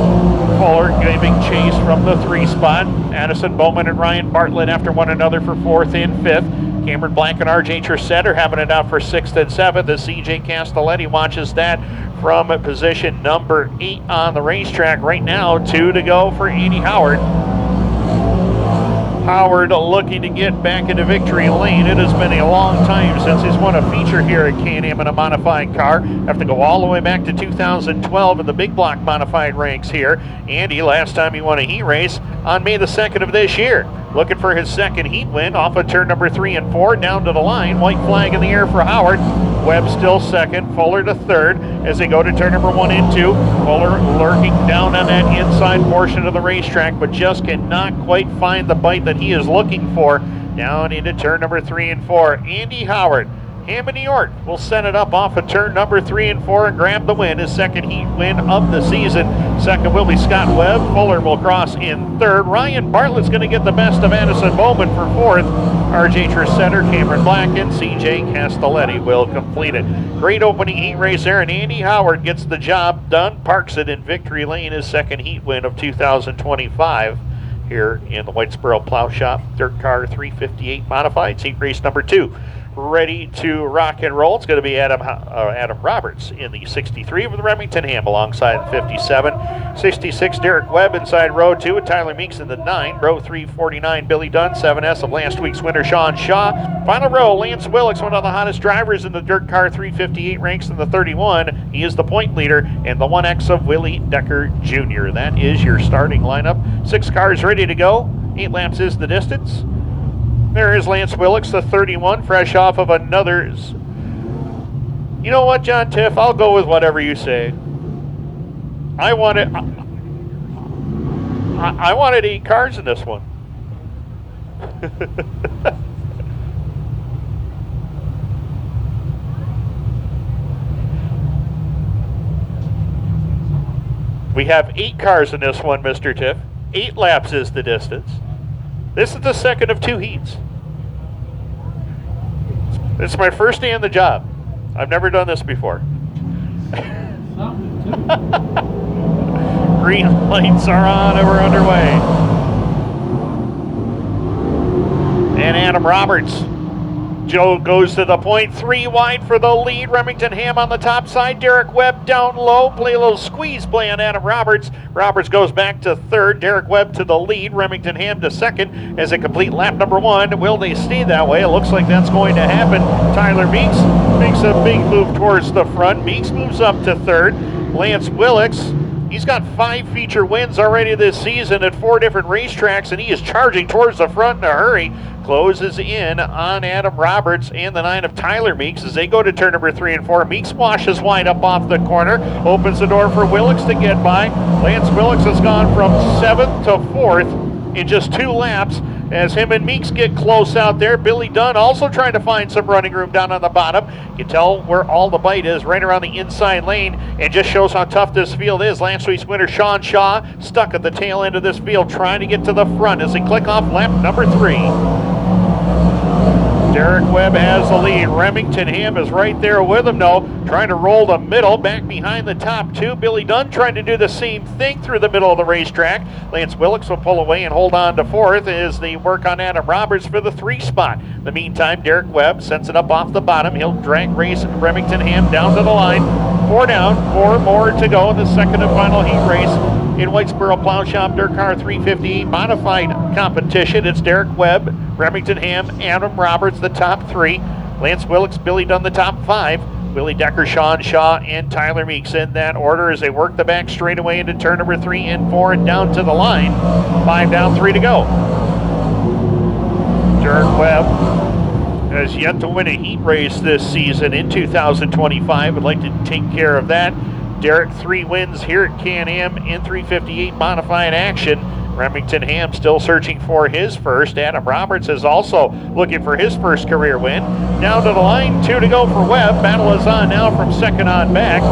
Fuller giving chase from the 3 spot. Addison Bowman and Ryan Bartlett after one another for 4th and 5th. Cameron Black and RJ Tressetter having it out for 6th and 7th as CJ Castelletti watches that from position number 8 on the racetrack. Right now, 2 to go for Andy Howard. Howard looking to get back into victory lane. It has been a long time since he's won a feature here at Can-Am in a modified car. Have to go all the way back to 2012 in the big block modified ranks here. Andy, last time he won a heat race on May the 2nd of this year. Looking for his second heat win off of turn number 3 and 4, down to the line. White flag in the air for Howard. Webb still second, Fuller to third as they go to turn number 1 and 2. Fuller lurking down on that inside portion of the racetrack, but just cannot quite find the bite that he is looking for. Down into turn number 3 and 4. Andy Howard, Hammond, New York, will set it up off of turn number 3 and 4 and grab the win, his second heat win of the season. Second will be Scott Webb. Fuller will cross in third. Ryan Bartlett's going to get the best of Addison Bowman for 4th. RJ Tressetter, Cameron Black, and CJ Castelletti will complete it. Great opening heat race there, and Andy Howard gets the job done, parks it in victory lane, his second heat win of 2025 here in the Whitesboro Plow Shop. Dirt Car 358 Modified, heat race number 2. Ready to rock and roll. It's going to be Adam Roberts in the 63 with Remington Ham alongside 57. 66, Derek Webb inside row 2 with Tyler Meeks in the 9. Row 3, 49, Billy Dunn, 7S of last week's winner, Sean Shaw. Final row, Lance Willicks, one of the hottest drivers in the Dirt Car 358, ranks in the 31. He is the point leader, and the 1X of Willie Decker Jr. That is your starting lineup. 6 cars ready to go. 8 laps is the distance. There is Lance Willicks, the 31, fresh off of another. You know what, John Tiff? I'll go with whatever you say. I wanted 8 cars in this one. We have 8 cars in this one, Mr. Tiff. 8 laps is the distance. This is the second of 2 heats. It's my first day on the job. I've never done this before. Green lights are on and we're underway. And Adam Roberts. Joe goes to the point, 3 wide for the lead. Remington Ham on the top side. Derek Webb down low. Play a little squeeze play on Adam Roberts. Roberts goes back to 3rd. Derek Webb to the lead. Remington Ham to 2nd as they complete lap number 1. Will they stay that way? It looks like that's going to happen. Tyler Meeks makes a big move towards the front. Meeks moves up to 3rd. Lance Willicks, he's got 5 feature wins already this season at 4 different racetracks, and he is charging towards the front in a hurry. Closes in on Adam Roberts and the 9 of Tyler Meeks as they go to turn number 3 and 4. Meeks washes wide up off the corner, opens the door for Willicks to get by. Lance Willicks has gone from 7th to 4th in just 2 laps as him and Meeks get close out there. Billy Dunn also trying to find some running room down on the bottom. You can tell where all the bite is, right around the inside lane, and just shows how tough this field is. Last week's winner, Sean Shaw, stuck at the tail end of this field trying to get to the front as they click off lap number 3. Derek Webb has the lead. Remington Ham is right there with him, though, trying to roll the middle, back behind the top 2. Billy Dunn trying to do the same thing through the middle of the racetrack. Lance Willicks will pull away and hold on to 4th as they work on Adam Roberts for the 3 spot. In the meantime, Derek Webb sends it up off the bottom. He'll drag Remington Ham down to the line. 4 down, 4 more to go in the second and final heat race in Whitesboro Plow Shop Dirt Car 358 Modified competition. It's Derek Webb, Remington Ham, Adam Roberts, the top 3. Lance Willicks, Billy Dunn, the top 5. Willie Decker, Sean Shaw, and Tyler Meeks in that order as they work the back straightaway into turn number 3 and 4 and down to the line. 5 down, 3 to go. Derek Webb has yet to win a heat race this season in 2025. Would like to take care of that. Derek, 3 wins here at Can-Am in 358 modified action. Remington Ham still searching for his first. Adam Roberts is also looking for his first career win. Down to the line, 2 to go for Webb. Battle is on now from 2nd on back.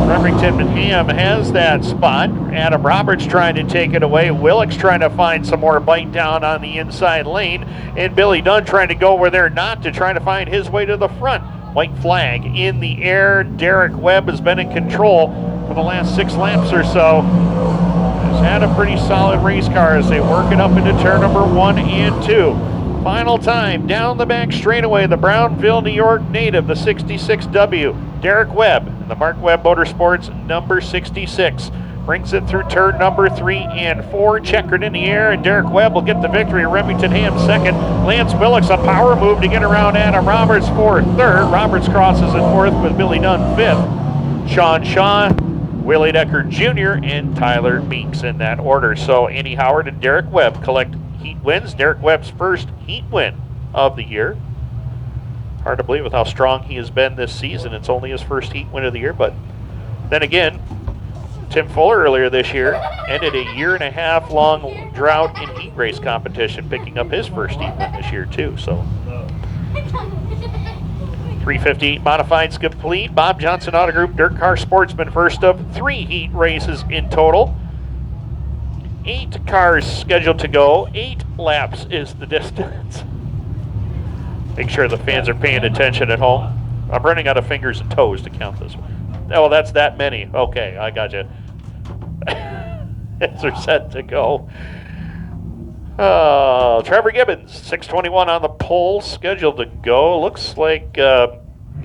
Remington Ham has that spot. Adam Roberts trying to take it away. Willicks trying to find some more bite down on the inside lane. And Billy Dunn trying to go where they're not to try to find his way to the front. White flag in the air. Derek Webb has been in control for the last 6 laps or so. Has had a pretty solid race car as they work it up into turn number 1 and 2. Final time down the back straightaway, the Brownville, New York native, the 66W, Derek Webb, the Mark Webb Motorsports number 66. Brings it through turn number 3 and 4, checkered in the air, and Derek Webb will get the victory. Remington Ham 2nd. Lance Willicks, a power move to get around Adam Roberts for 3rd. Roberts crosses in 4th with Billy Dunn 5th. Sean Shaw, Willie Decker Jr., and Tyler Meeks in that order. So Andy Howard and Derek Webb collect heat wins. Derek Webb's first heat win of the year. Hard to believe with how strong he has been this season. It's only his first heat win of the year, but then again, Tim Fuller earlier this year ended a 1.5 year long drought in heat race competition, picking up his first heat win this year too. So 358 modifieds complete. Bob Johnson Auto Group Dirt Car Sportsman, first of 3 heat races in total. 8 cars scheduled to go. 8 laps is the distance. Make sure the fans are paying attention at home. I'm running out of fingers and toes to count this one. Oh, that's that many. Okay, I got you. As they're set to go. Trevor Gibbons, 6:21 on the pole, scheduled to go. Looks like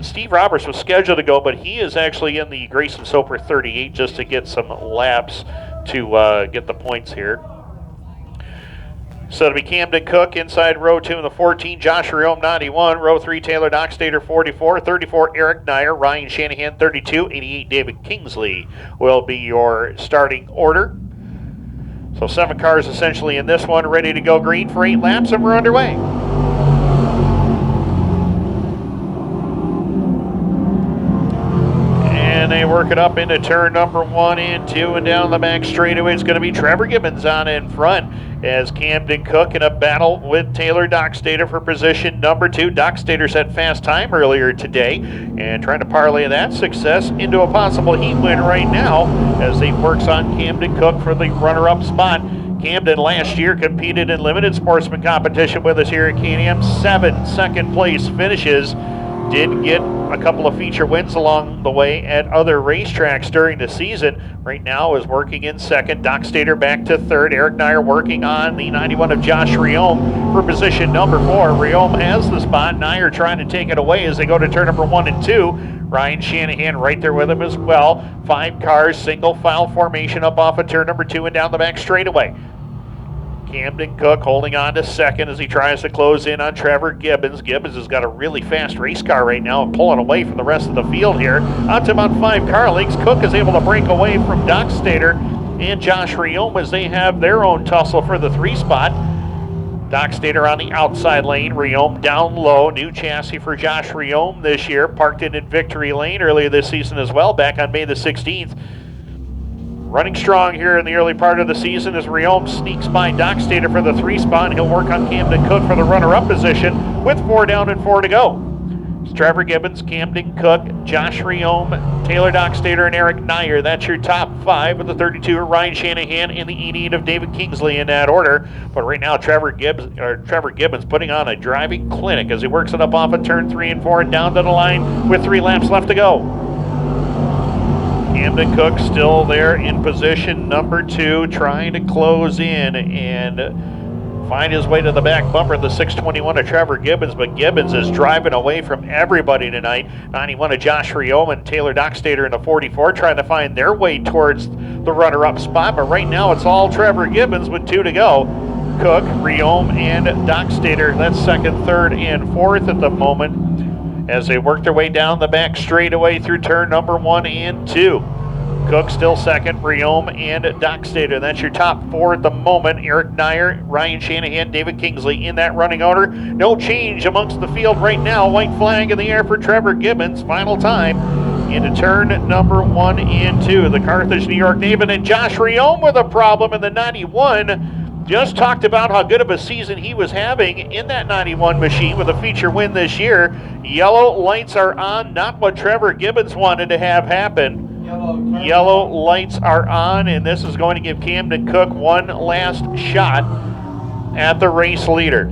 Steve Roberts was scheduled to go, but he is actually in the Grayson Soper 38 just to get some laps to get the points here. So it'll be Camden Cook inside row 2 in the 14, Josh Riome 91, row 3 Taylor Dockstader 44, 34 Eric Nyer, Ryan Shanahan 32, 88 David Kingsley will be your starting order. So 7 cars essentially in this one, ready to go green for 8 laps, and we're underway. And they work it up into turn number 1 and 2, and down the back straightaway it's going to be Trevor Gibbons on in front as Camden Cook in a battle with Taylor Dockstader for position number 2. Dockstader set fast time earlier today and trying to parlay that success into a possible heat win right now as he works on Camden Cook for the runner-up spot. Camden last year competed in limited sportsman competition with us here at Can-Am. 7 second-place finishes. Did get a couple of feature wins along the way at other racetracks during the season. Right now is working in second. Dockstader back to third. Eric Nyer working on the 91 of Josh Riome for position number 4. Riome has the spot. Nyer trying to take it away as they go to turn number 1 and 2. Ryan Shanahan right there with him as well. 5 cars, single file formation up off of turn number 2 and down the back straightaway. Camden Cook holding on to second as he tries to close in on Trevor Gibbons. Gibbons has got a really fast race car right now and pulling away from the rest of the field here. Out to about 5 car lengths. Cook is able to break away from Dockstader and Josh Riome as they have their own tussle for the 3 spot. Dockstader on the outside lane. Riome down low. New chassis for Josh Riome this year. Parked it in Victory Lane earlier this season as well, back on May the 16th. Running strong here in the early part of the season as Riome sneaks by Dockstader for the 3 spot. He'll work on Camden Cook for the runner-up position with 4 down and 4 to go. It's Trevor Gibbons, Camden Cook, Josh Riome, Taylor Dockstader, and Eric Nyer. That's your top 5 with the 32 of Ryan Shanahan and the 88 of David Kingsley in that order. But right now, Trevor Gibbons putting on a driving clinic as he works it up off of turn 3 and 4 and down to the line with 3 laps left to go. Camden Cook still there in position number 2, trying to close in and find his way to the back bumper, the 621 of Trevor Gibbons, but Gibbons is driving away from everybody tonight. 91 of Josh Riome and Taylor Dockstader in the 44 trying to find their way towards the runner-up spot, but right now it's all Trevor Gibbons with 2 to go. Cook, Riome, and Dockstader, that's second, third, and fourth at the moment as they work their way down the back straightaway through turn number 1 and 2. Cook still second, Riome and Dockstader. That's your top 4 at the moment. Eric Nyer, Ryan Shanahan, David Kingsley in that running order. No change amongst the field right now. White flag in the air for Trevor Gibbons. Final time into turn number 1 and 2. The Carthage, New York native, and Josh Riome with a problem in the 91. Just talked about how good of a season he was having in that 91 machine with a feature win this year. Yellow lights are on, not what Trevor Gibbons wanted to have happen. Yellow lights are on, and this is going to give Camden Cook one last shot at the race leader.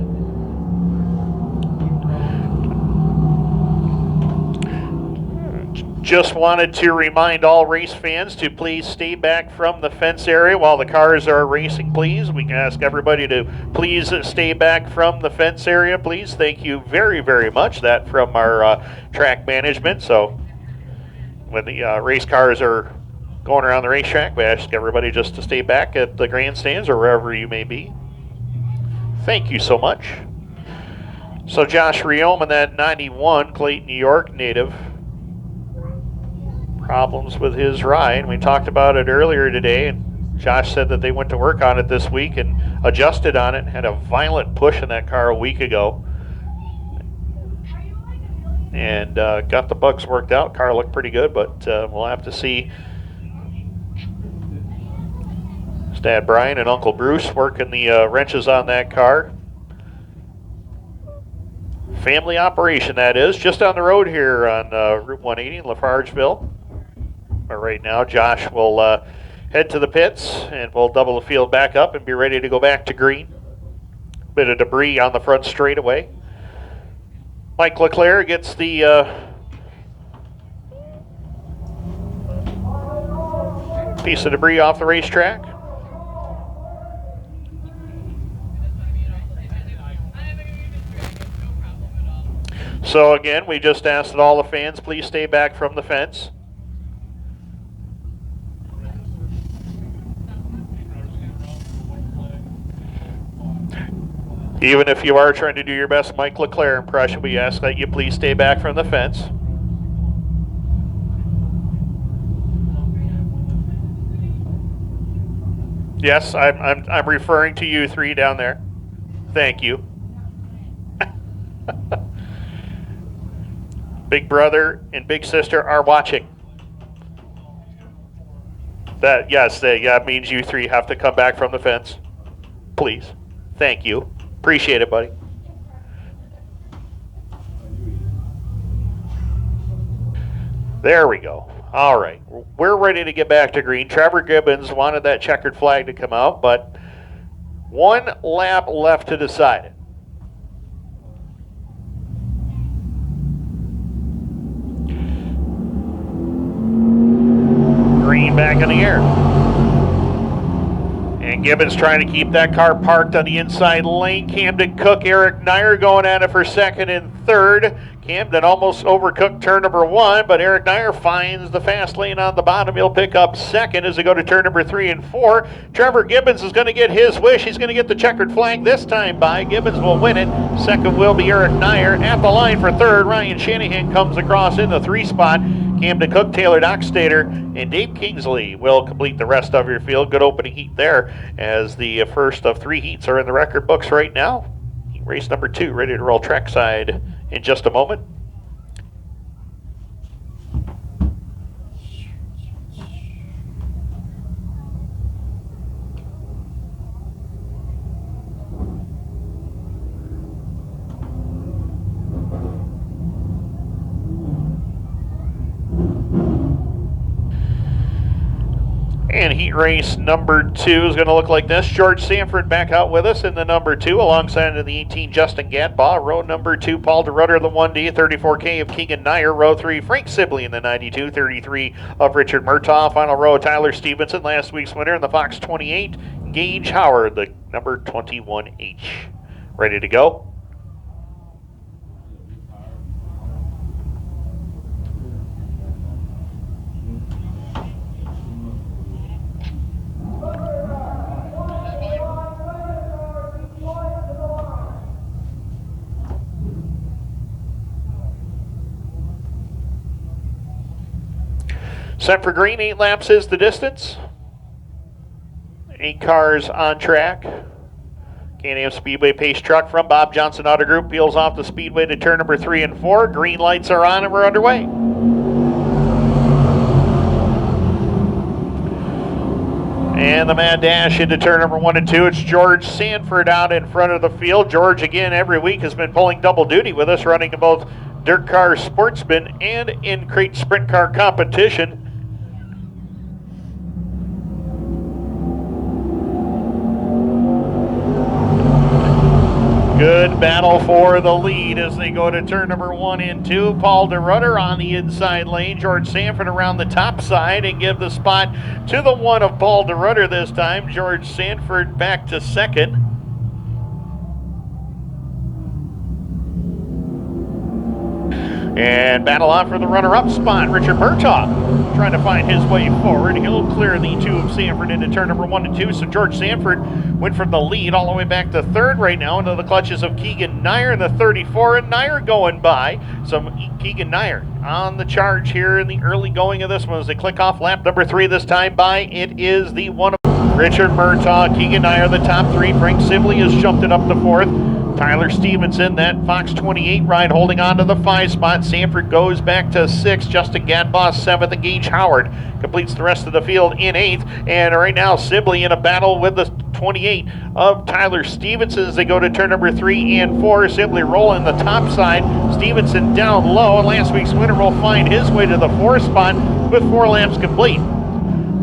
Just wanted to remind all race fans to please stay back from the fence area while the cars are racing, please. We can ask everybody to please stay back from the fence area, please. Thank you very, very much. That from our track management. So when the race cars are going around the racetrack, we ask everybody just to stay back at the grandstands or wherever you may be. Thank you so much. So Josh Riome in that 91, Clayton, New York native. Problems with his ride. We talked about it earlier today, and Josh said that they went to work on it this week and adjusted on it. Had a violent push in that car a week ago and got the bugs worked out. Car looked pretty good, but we'll have to see. His dad Brian and Uncle Bruce working the wrenches on that car. Family operation, that is, just on the road here on Route 180 in Lafargeville. But right now, Josh will head to the pits, and we'll double the field back up and be ready to go back to green. Bit of debris on the front straightaway. Mike Leclerc gets the piece of debris off the racetrack. So again, we just asked that all the fans please stay back from the fence. Even if you are trying to do your best Mike Leclerc impression, we ask that you please stay back from the fence. Yes, I'm referring to you three down there. Thank you. Big brother and big sister are watching. That means you three have to come back from the fence. Please. Thank you. Appreciate it, buddy. There we go. All right. We're ready to get back to green. Trevor Gibbons wanted that checkered flag to come out, but one lap left to decide it. Green back in the air. And Gibbons trying to keep that car parked on the inside lane. Camden Cook, Eric Nyer going at it for second and third. Camden almost overcooked turn number one, but Eric Nyer finds the fast lane on the bottom. He'll pick up second as they go to turn number 3 and 4. Trevor Gibbons is going to get his wish. He's going to get the checkered flag this time by. Gibbons will win it. Second will be Eric Nyer. At the line for third, Ryan Shanahan comes across in the 3 spot. Camden Cook, Taylor Dockstader, and Dave Kingsley will complete the rest of your field. Good opening heat there as the first of 3 heats are in the record books right now. Race number 2 ready to roll trackside in just a moment. And heat race number 2 is going to look like this. George Sanford back out with us in the number 2, alongside of the 18, Justin Gadbaugh. Row number 2, Paul DeRutter, the 1D, 34K of Keegan Nyer. Row 3, Frank Sibley in the 92, 33 of Richard Murtaugh. Final row, Tyler Stevenson, last week's winner in the Fox 28. Gage Howard, the number 21H. Ready to go? Set for green, 8 laps is the distance. 8 cars on track. Can-Am Speedway pace truck from Bob Johnson Auto Group peels off the speedway to turn number 3 and 4. Green lights are on and we're underway. And the mad dash into turn number 1 and 2. It's George Sanford out in front of the field. George, again, every week has been pulling double duty with us, running in both Dirt Car Sportsman and in Crate Sprint Car competition. Good battle for the lead as they go to turn number 1 and 2. Paul DeRutter on the inside lane. George Sanford around the top side and give the spot to the 1 of Paul DeRutter this time. George Sanford back to second. And battle on for the runner-up spot. Richard Murtaugh trying to find his way forward. He'll clear the 2 of Sanford into turn number 1 and 2. So George Sanford went from the lead all the way back to third right now into the clutches of Keegan Nyer in the 34. And Nyer going by. So Keegan Nyer on the charge here in the early going of this one as they click off lap number 3 this time by. It is the 1 of Richard Murtaugh, Keegan Nyer, the top 3. Frank Sibley has jumped it up to 4th. Tyler Stevenson, that Fox 28 ride, holding on to the 5 spot. Sanford goes back to 6th. Justin Gadbaugh 7th. And Gage Howard completes the rest of the field in 8th. And right now, Sibley in a battle with the 28 of Tyler Stevenson as they go to turn number 3 and 4. Sibley rolling the top side. Stevenson down low. And last week's winner will find his way to the 4th spot with 4 laps complete.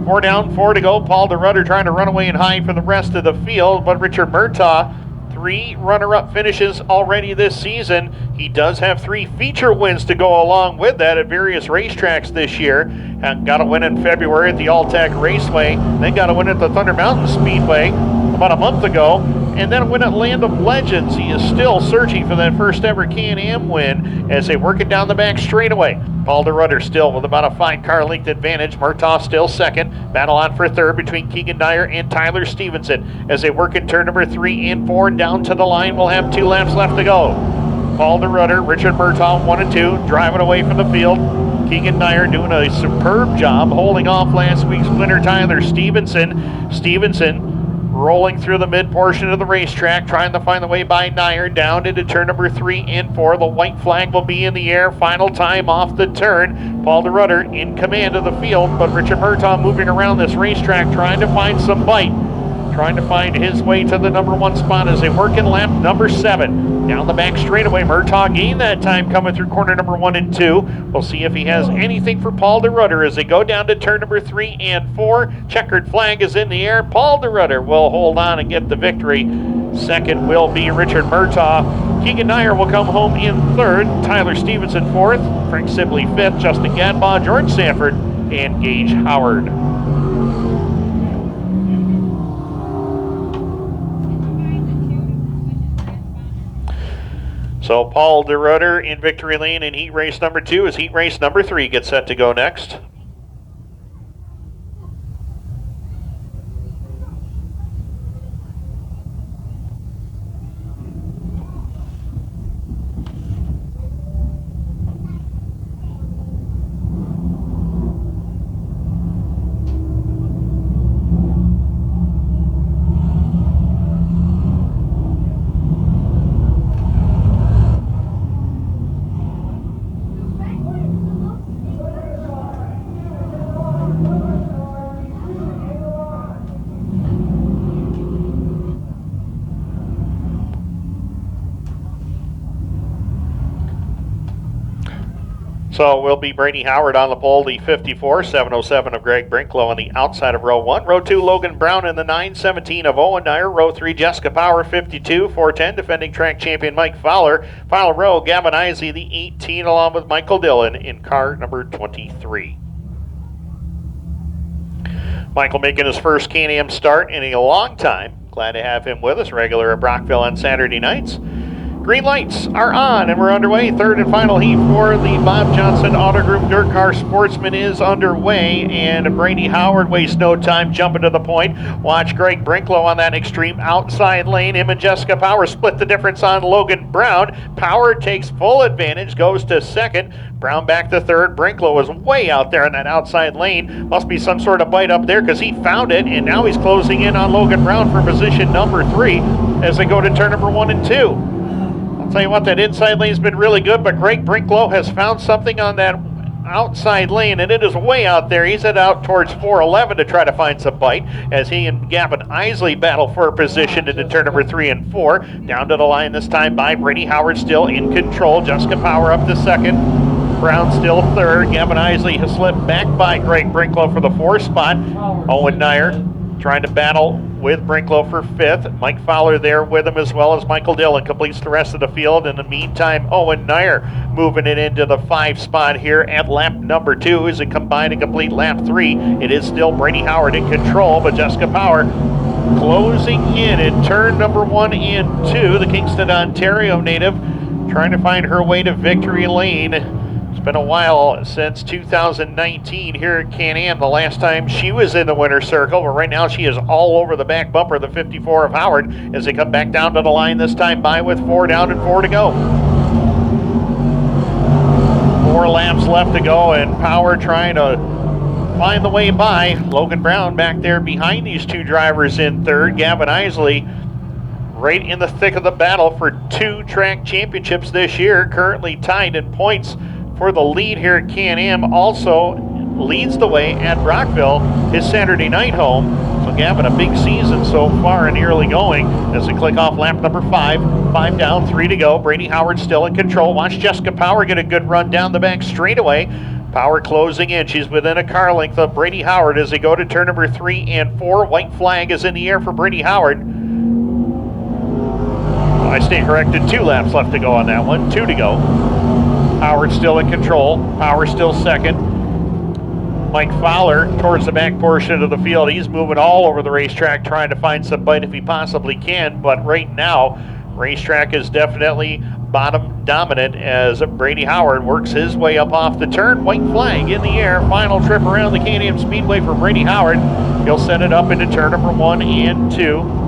4 down, 4 to go. Paul DeRutter trying to run away and hide for the rest of the field. But Richard Murtaugh, 3 runner-up finishes already this season. He does have 3 feature wins to go along with that at various racetracks this year. Got a win in February at the All-Tech Raceway, then got a win at the Thunder Mountain Speedway about a month ago, and then a win at Land of Legends. He is still searching for that first ever Can-Am win as they work it down the back straightaway. Paul DeRudder still with about a 5-car length advantage. Murtaugh still second. Battle on for third between Keegan Dyer and Tyler Stevenson as they work in turn number 3 and 4. Down to the line, we'll have 2 laps left to go. Paul DeRudder, Richard Murtaugh 1 and 2, driving away from the field. Keegan Dyer doing a superb job holding off last week's winner Tyler Stevenson. Stevenson rolling through the mid portion of the racetrack, trying to find the way by Dyer down into turn number 3 and 4. The white flag will be in the air. Final time off the turn. Paul DeRudder in command of the field, but Richard Murtaugh moving around this racetrack trying to find some bite. Trying to find his way to the number 1 spot as they work in lap number 7. Down the back straightaway, Murtaugh gained that time coming through corner number 1 and 2. We'll see if he has anything for Paul DeRudder as they go down to turn number 3 and 4. Checkered flag is in the air. Paul DeRudder will hold on and get the victory. Second will be Richard Murtaugh. Keegan Dyer will come home in third. Tyler Stevenson fourth. Frank Sibley fifth. Justin Gadbaugh, George Sanford, and Gage Howard. So Paul DeRudder in victory lane in heat race number 2 as heat race number 3 gets set to go next. So will be Brady Howard on the pole, the 54, 707 of Greg Brinklow on the outside of row 1. Row 2, Logan Brown in the 917 of Owen Dyer. Row 3, Jessica Power, 52, 410, defending track champion Mike Fowler. Final row, Gavin Isley, the 18, along with Michael Dillon in car number 23. Michael making his first Can-Am start in a long time. Glad to have him with us, regular at Brockville on Saturday nights. Green lights are on and we're underway. Third and final heat for the Bob Johnson Auto Group Dirt Car Sportsman is underway, and Brady Howard wastes no time jumping to the point. Watch Greg Brinklow on that extreme outside lane. Him and Jessica Power split the difference on Logan Brown. Power takes full advantage, goes to second. Brown back to third. Brinklow is way out there in that outside lane. Must be some sort of bite up there because he found it, and now he's closing in on Logan Brown for position number 3 as they go to turn number 1 and 2. Tell you what, that inside lane's been really good, but Greg Brinklow has found something on that outside lane, and it is way out there. He's headed out towards 411 to try to find some bite as he and Gavin Isley battle for a position into turn number 3 and 4. Down to the line this time by Brady Howard, still in control. Jessica Power up to second. Brown still third. Gavin Isley has slipped back by Greg Brinklow for the 4th spot. Owen Dyer trying to battle with Brinklow for 5th. Mike Fowler there with him, as well as Michael Dillon completes the rest of the field. In the meantime, Owen Dyer moving it into the 5 spot here at lap number 2 as it combined and complete lap 3. It is still Brady Howard in control, but Jessica Power closing in turn number 1 and 2. The Kingston, Ontario native trying to find her way to victory lane. It's been a while since 2019 here at Can-Am, the last time she was in the winner's circle, but right now she is all over the back bumper, the 54 of Howard, as they come back down to the line this time by with 4 down and 4 to go. 4 laps left to go, and Power trying to find the way by. Logan Brown back there behind these 2 drivers in third. Gavin Isley right in the thick of the battle for 2 track championships this year, currently tied in points for the lead here at Can-Am. Also leads the way at Brockville, his Saturday night home. So Gavin, a big season so far in the early going as they click off lap number 5. 5 down, 3 to go. Brady Howard still in control. Watch Jessica Power get a good run down the back straightaway. Power closing in. She's within a car length of Brady Howard as they go to turn number 3 and 4. White flag is in the air for Brady Howard. I stand corrected. 2 laps left to go on that one. 2 to go. Howard still in control. Power still second. Mike Fowler towards the back portion of the field. He's moving all over the racetrack trying to find some bite if he possibly can. But right now, racetrack is definitely bottom dominant as Brady Howard works his way up off the turn. White flag in the air. Final trip around the Am Speedway for Brady Howard. He'll set it up into turn number 1 and 2.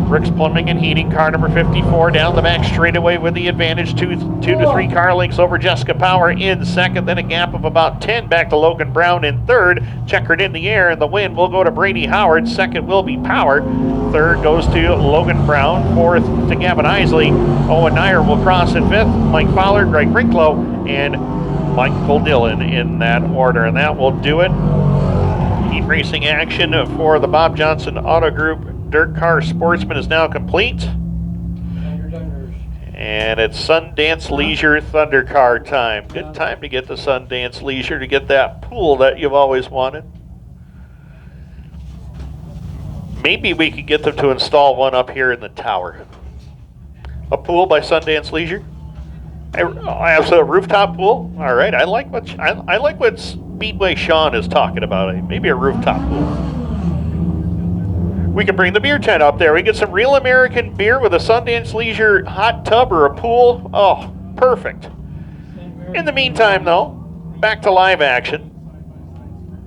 Rick's Plumbing and Heating, car number 54, down the back straightaway with the advantage. 2 to 3 car lengths over Jessica Power in second, then a gap of about 10 back to Logan Brown in third. Checkered in the air, and the win will go to Brady Howard. Second will be Power. Third goes to Logan Brown. Fourth to Gavin Isley. Owen Nyer will cross in fifth. Mike Fowler, Greg Rinklow, and Michael Dillon in that order. And that will do it. Heat racing action for the Bob Johnson Auto Group Dirt Car Sportsman is now complete. And it's Sundance Leisure Thundercar time. Good time to get to Sundance Leisure to get that pool that you've always wanted. Maybe we could get them to install one up here in the tower. A pool by Sundance Leisure? I have a rooftop pool? All right, I like what Speedway Sean is talking about. Maybe a rooftop pool. We can bring the beer tent up there. We get some real American beer with a Sundance Leisure hot tub or a pool. Oh, perfect. In the meantime, though, back to live action.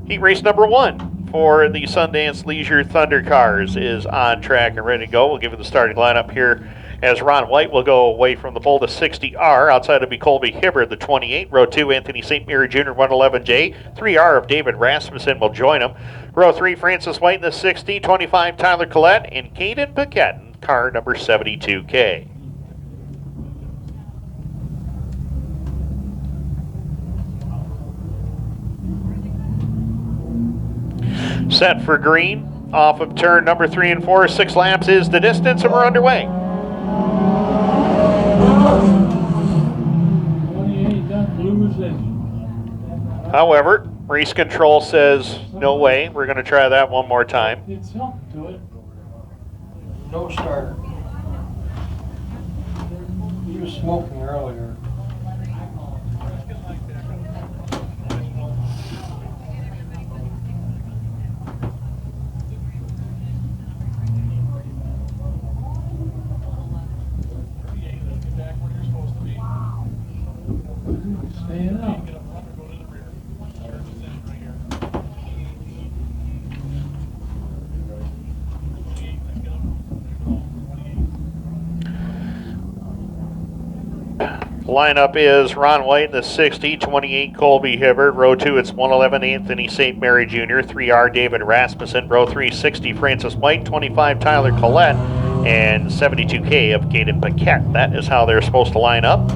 Heat race number 1 for the Sundance Leisure Thundercars is on track and ready to go. We'll give you the starting lineup here as Ron White will go away from the pole to 60R. Outside will be Colby Hibbard, the 28. Row 2, Anthony St. Mary Jr., 111J. 3R of David Rasmussen will join him. Row 3, Francis White in the 60. 25, Tyler Collette. And Caden Paquette in car number 72K. Set for green. Off of turn number 3 and 4. 6 laps is the distance, and we're underway. 28 done blue as this. However, race control says no way. We're going to try that one more time. It's something to it. No starter. He was smoking earlier. Staying up. Lineup is Ron White in the 60, 28 Colby Hibbard. Row 2, it's 111 Anthony St. Mary Jr., 3R David Rasmussen. Row 3, 60 Francis White, 25 Tyler Collette, and 72K of Caden Paquette. That is how they're supposed to line up.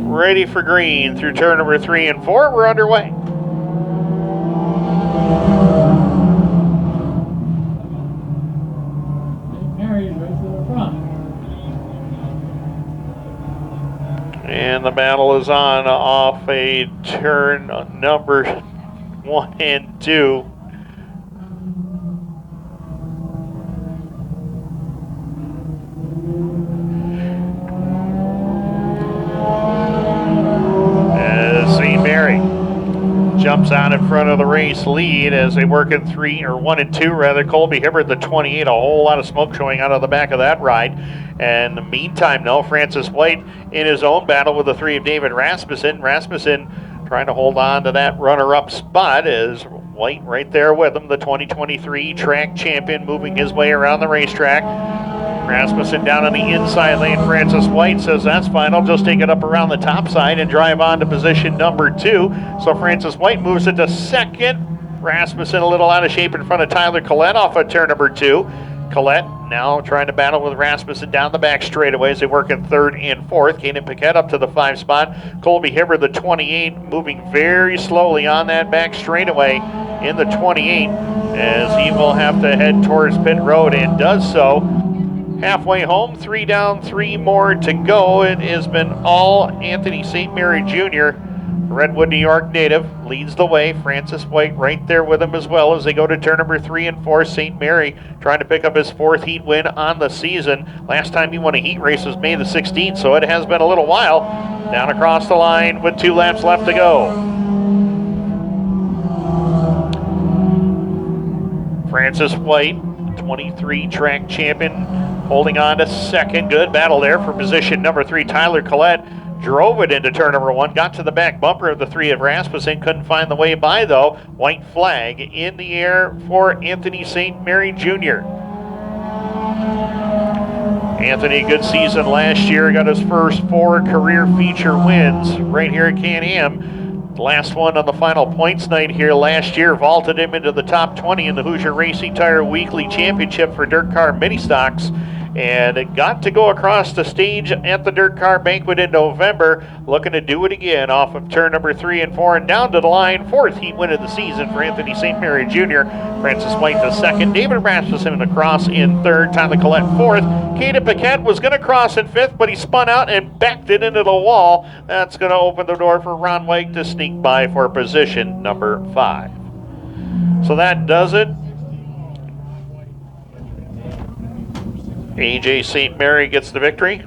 Ready for green through turn number 3 and 4. We're underway. Mary's right to the front. And the battle is on off a turn number 1 and 2. Jumps out in front of the race lead as they work in 1 and 2 rather. Colby Hibbard, the 28, a whole lot of smoke showing out of the back of that ride. And in the meantime, though, Francis White in his own battle with the 3 of David Rasmussen. Rasmussen trying to hold on to that runner-up spot as White right there with him, the 2023 track champion, moving his way around the racetrack. Rasmussen down on the inside lane. Francis White says that's fine. I'll just take it up around the top side and drive on to position number 2. So Francis White moves it to second. Rasmussen a little out of shape in front of Tyler Collette off of turn number 2. Collette now trying to battle with Rasmussen down the back straightaway as they work in 3rd and 4th. Caden Paquette up to the 5 spot. Colby Hibbert, the 28, moving very slowly on that back straightaway in the 28 as he will have to head towards pit road and does so. Halfway home, 3 down, 3 more to go. It has been all Anthony St. Mary Jr., Redwood, New York native, leads the way. Francis White right there with him as well as they go to turn number 3 and 4. St. Mary trying to pick up his 4th heat win on the season. Last time he won a heat race was May the 16th, so it has been a little while. Down across the line with 2 laps left to go. Francis White, 23 track champion, holding on to second. Good battle there for position number 3. Tyler Collette drove it into turn number 1, got to the back bumper of the 3 of Rasmussen, couldn't find the way by though. White flag in the air for Anthony St. Mary Jr. Anthony, good season last year, got his first 4 career feature wins right here at Can-Am. The last one on the final points night here last year vaulted him into the top 20 in the Hoosier Racing Tire Weekly Championship for Dirt Car Mini Stocks. And it got to go across the stage at the Dirt Car Banquet in November, looking to do it again off of turn number 3 and 4 and down to the line. 4th heat win of the season for Anthony St. Mary Jr. Francis White the 2nd. David Rasmussen across in 3rd. Tyler Collette 4th. Caden Paquette was going to cross in 5th, but he spun out and backed it into the wall. That's going to open the door for Ron White to sneak by for position number 5. So that does it. AJ St. Mary gets the victory.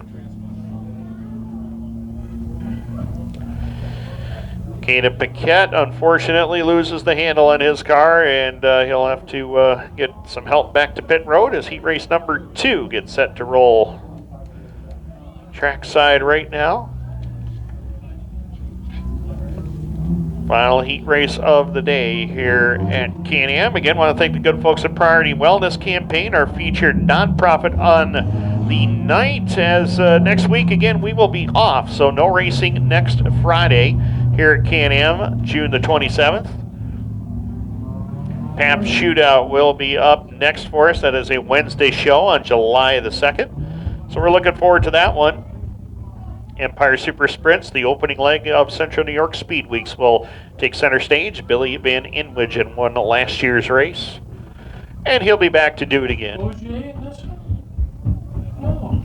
Caden Paquette unfortunately loses the handle on his car, and he'll have to get some help back to pit road as heat race number 2 gets set to roll trackside right now. Final heat race of the day here at Can-Am. Again, want to thank the good folks at Priority Wellness Campaign, our featured nonprofit on the night. As next week, again, we will be off, so no racing next Friday here at Can-Am, June the 27th. PAP Shootout will be up next for us. That is a Wednesday show on July the 2nd. So we're looking forward to that one. Empire Super Sprints, the opening leg of Central New York Speed Weeks, will take center stage. Billy Van Inwigen won last year's race, and he'll be back to do it again. OJ in this one? No.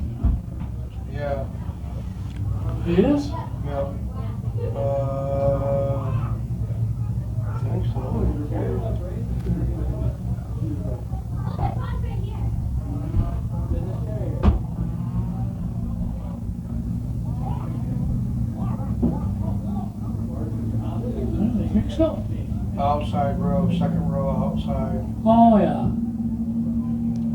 Yeah. He is? Yeah. I think so. I think so. Outside row, 2nd row outside. Oh, yeah.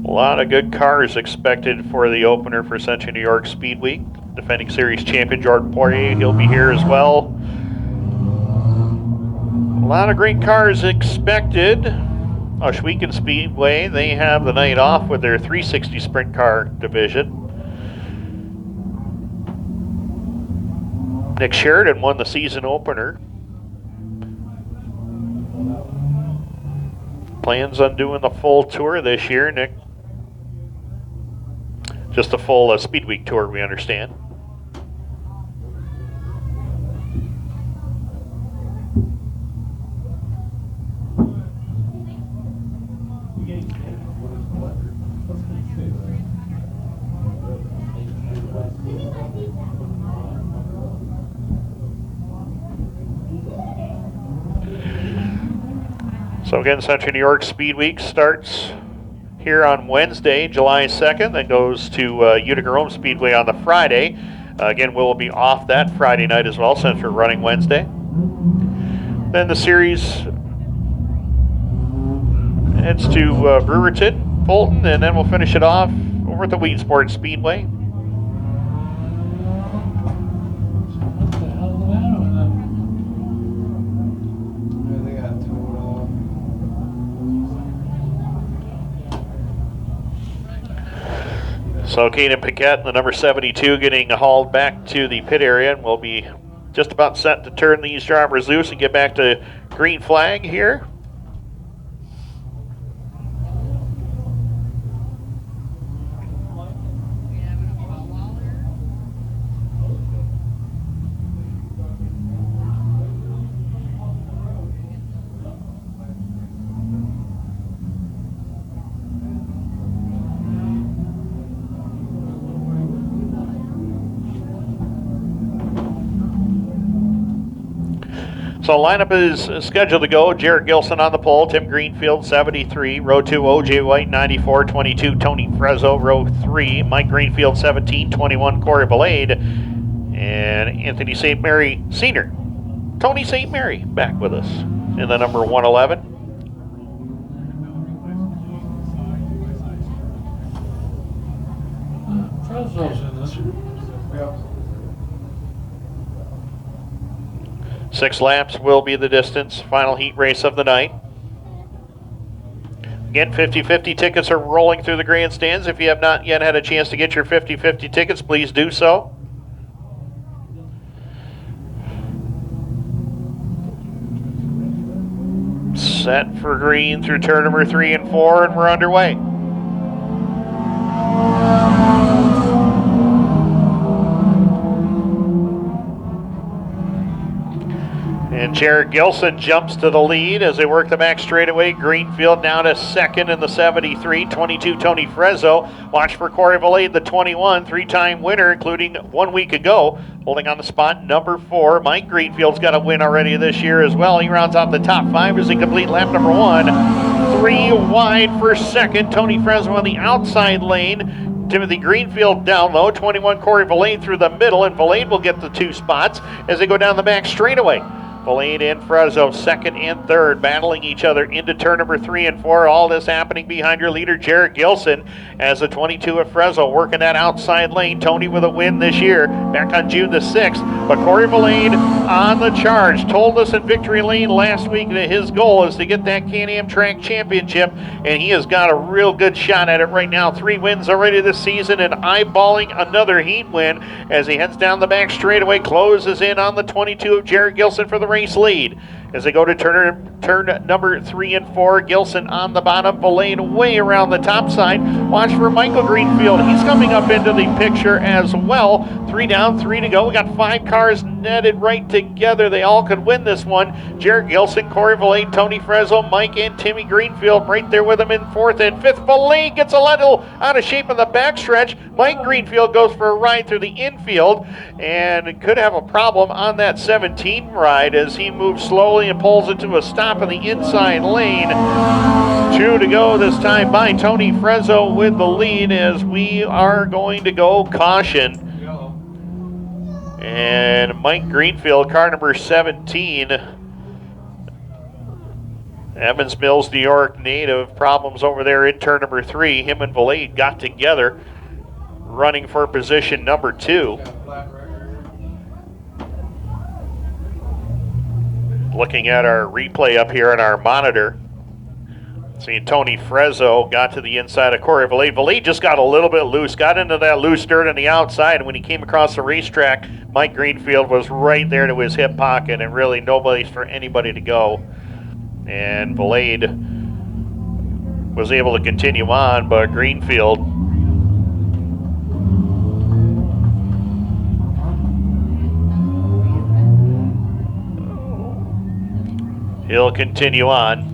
A lot of good cars expected for the opener for Central New York Speed Week. Defending series champion Jordan Poirier, he'll be here as well. A lot of great cars expected. Oshwegan Speedway, they have the night off with their 360 sprint car division. Nick Sheridan won the season opener. Plans on doing the full tour this year, Nick. Just the full Speed Week tour, we understand. So again, Central New York Speed Week starts here on Wednesday, July 2nd, then goes to Utica Rome Speedway on the Friday. Again, we'll be off that Friday night as well, since we're running Wednesday. Then the series heads to Brewerton, Fulton, and then we'll finish it off over at the Weedsport Speedway. What the hell is the matter with them? Yeah, they got towed off. So Caden Paquette, the number 72, getting hauled back to the pit area, and we'll be just about set to turn these drivers loose and get back to green flag here. So lineup is scheduled to go. Jarrett Gilson on the pole, Tim Greenfield 73, row 2 OJ White 94, 22 Tony Frezzo, row 3 Mike Greenfield 17, 21 Corey Valade, and Anthony St. Mary Sr. Tony St. Mary back with us in the number 111. Frezzo's in this one. Yep. 6 laps will be the distance. Final heat race of the night. Again, 50-50 tickets are rolling through the grandstands. If you have not yet had a chance to get your 50-50 tickets, please do so. Set for green through turn number 3 and 4, and we're underway. And Jarrett Gilson jumps to the lead as they work the back straightaway. Greenfield now to second in the 73. 22 Tony Frezzo. Watch for Corey Valade, the 21, 3-time winner, including 1 week ago. Holding on the spot, number 4. Mike Greenfield's got a win already this year as well. He rounds out the top 5 as he complete lap number 1. 3 wide for second. Tony Frezzo on the outside lane. Timothy Greenfield down low. 21 Corey Valade through the middle, and Valade will get the 2 spots as they go down the back straightaway. Valade and Frezzo, second and third, battling each other into turn number 3 and 4. All this happening behind your leader, Jarrett Gilson, as the 22 of Frezzo working that outside lane. Tony with a win this year, back on June the 6th. But Corey Valade on the charge. Told us in Victory Lane last week that his goal is to get that Can-Am Track Championship, and he has got a real good shot at it right now. 3 wins already this season and eyeballing another heat win as he heads down the back straightaway, closes in on the 22 of Jarrett Gilson for the race lead. As they go to turn number 3 and 4, Gilson on the bottom, Valade way around the top side. Watch for Michael Greenfield. He's coming up into the picture as well. 3 down, 3 to go. We got 5 cars netted right together. They all could win this one. Jarrett Gilson, Corey Valade, Tony Frezzo, Mike and Timmy Greenfield right there with him in 4th and 5th. Valade gets a little out of shape in the backstretch. Mike Greenfield goes for a ride through the infield and could have a problem on that 17 ride as he moves slowly and pulls it to a stop in the inside lane. 2 to go this time by Tony Frezzo with the lead as we are going to go caution. And Mike Greenfield, car number 17, Evans Mills, New York native, problems over there in turn number 3. Him and Valade got together, running for position number 2. Looking at our replay up here on our monitor, seeing Tony Frezzo got to the inside of Corey Valade. Valade just got a little bit loose, got into that loose dirt on the outside, and when he came across the racetrack, Mike Greenfield was right there to his hip pocket, and really nobody's for anybody to go. And Valade was able to continue on, but Greenfield he'll continue on.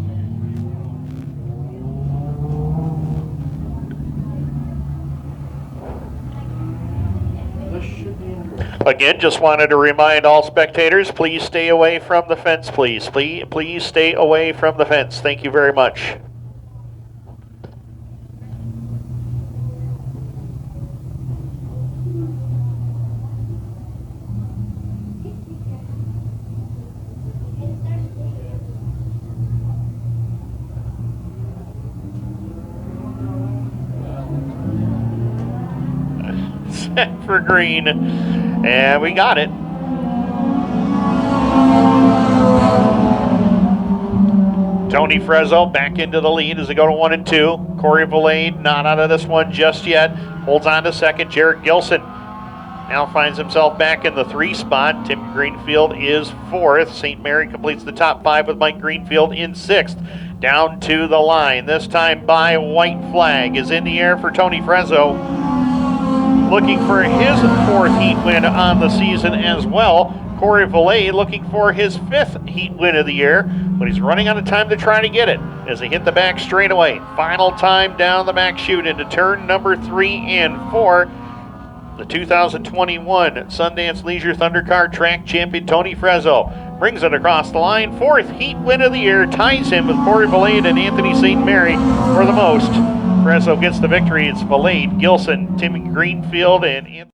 Again, just wanted to remind all spectators, please stay away from the fence, please. Please stay away from the fence. Thank you very much. Set for green, and we got it. Tony Frezzo back into the lead as they go to 1 and 2. Corey Valet not out of this one just yet. Holds on to second. Jared Gilson now finds himself back in the 3 spot. Tim Greenfield is 4th. St. Mary completes the top 5 with Mike Greenfield in 6th. Down to the line, this time by white flag is in the air for Tony Frezzo. Looking for his 4th heat win on the season as well. Corey Valet looking for his 5th heat win of the year, but he's running out of time to try to get it as they hit the back straightaway. Final time down the back chute into turn number 3 and 4. The 2021 Sundance Leisure Thundercar Track Champion Tony Frezzo brings it across the line. 4th heat win of the year, ties him with Corey Valet and Anthony St. Mary for the most. Frezzo gets the victory. It's Valet, Gilson, Tim Greenfield, and Anthony.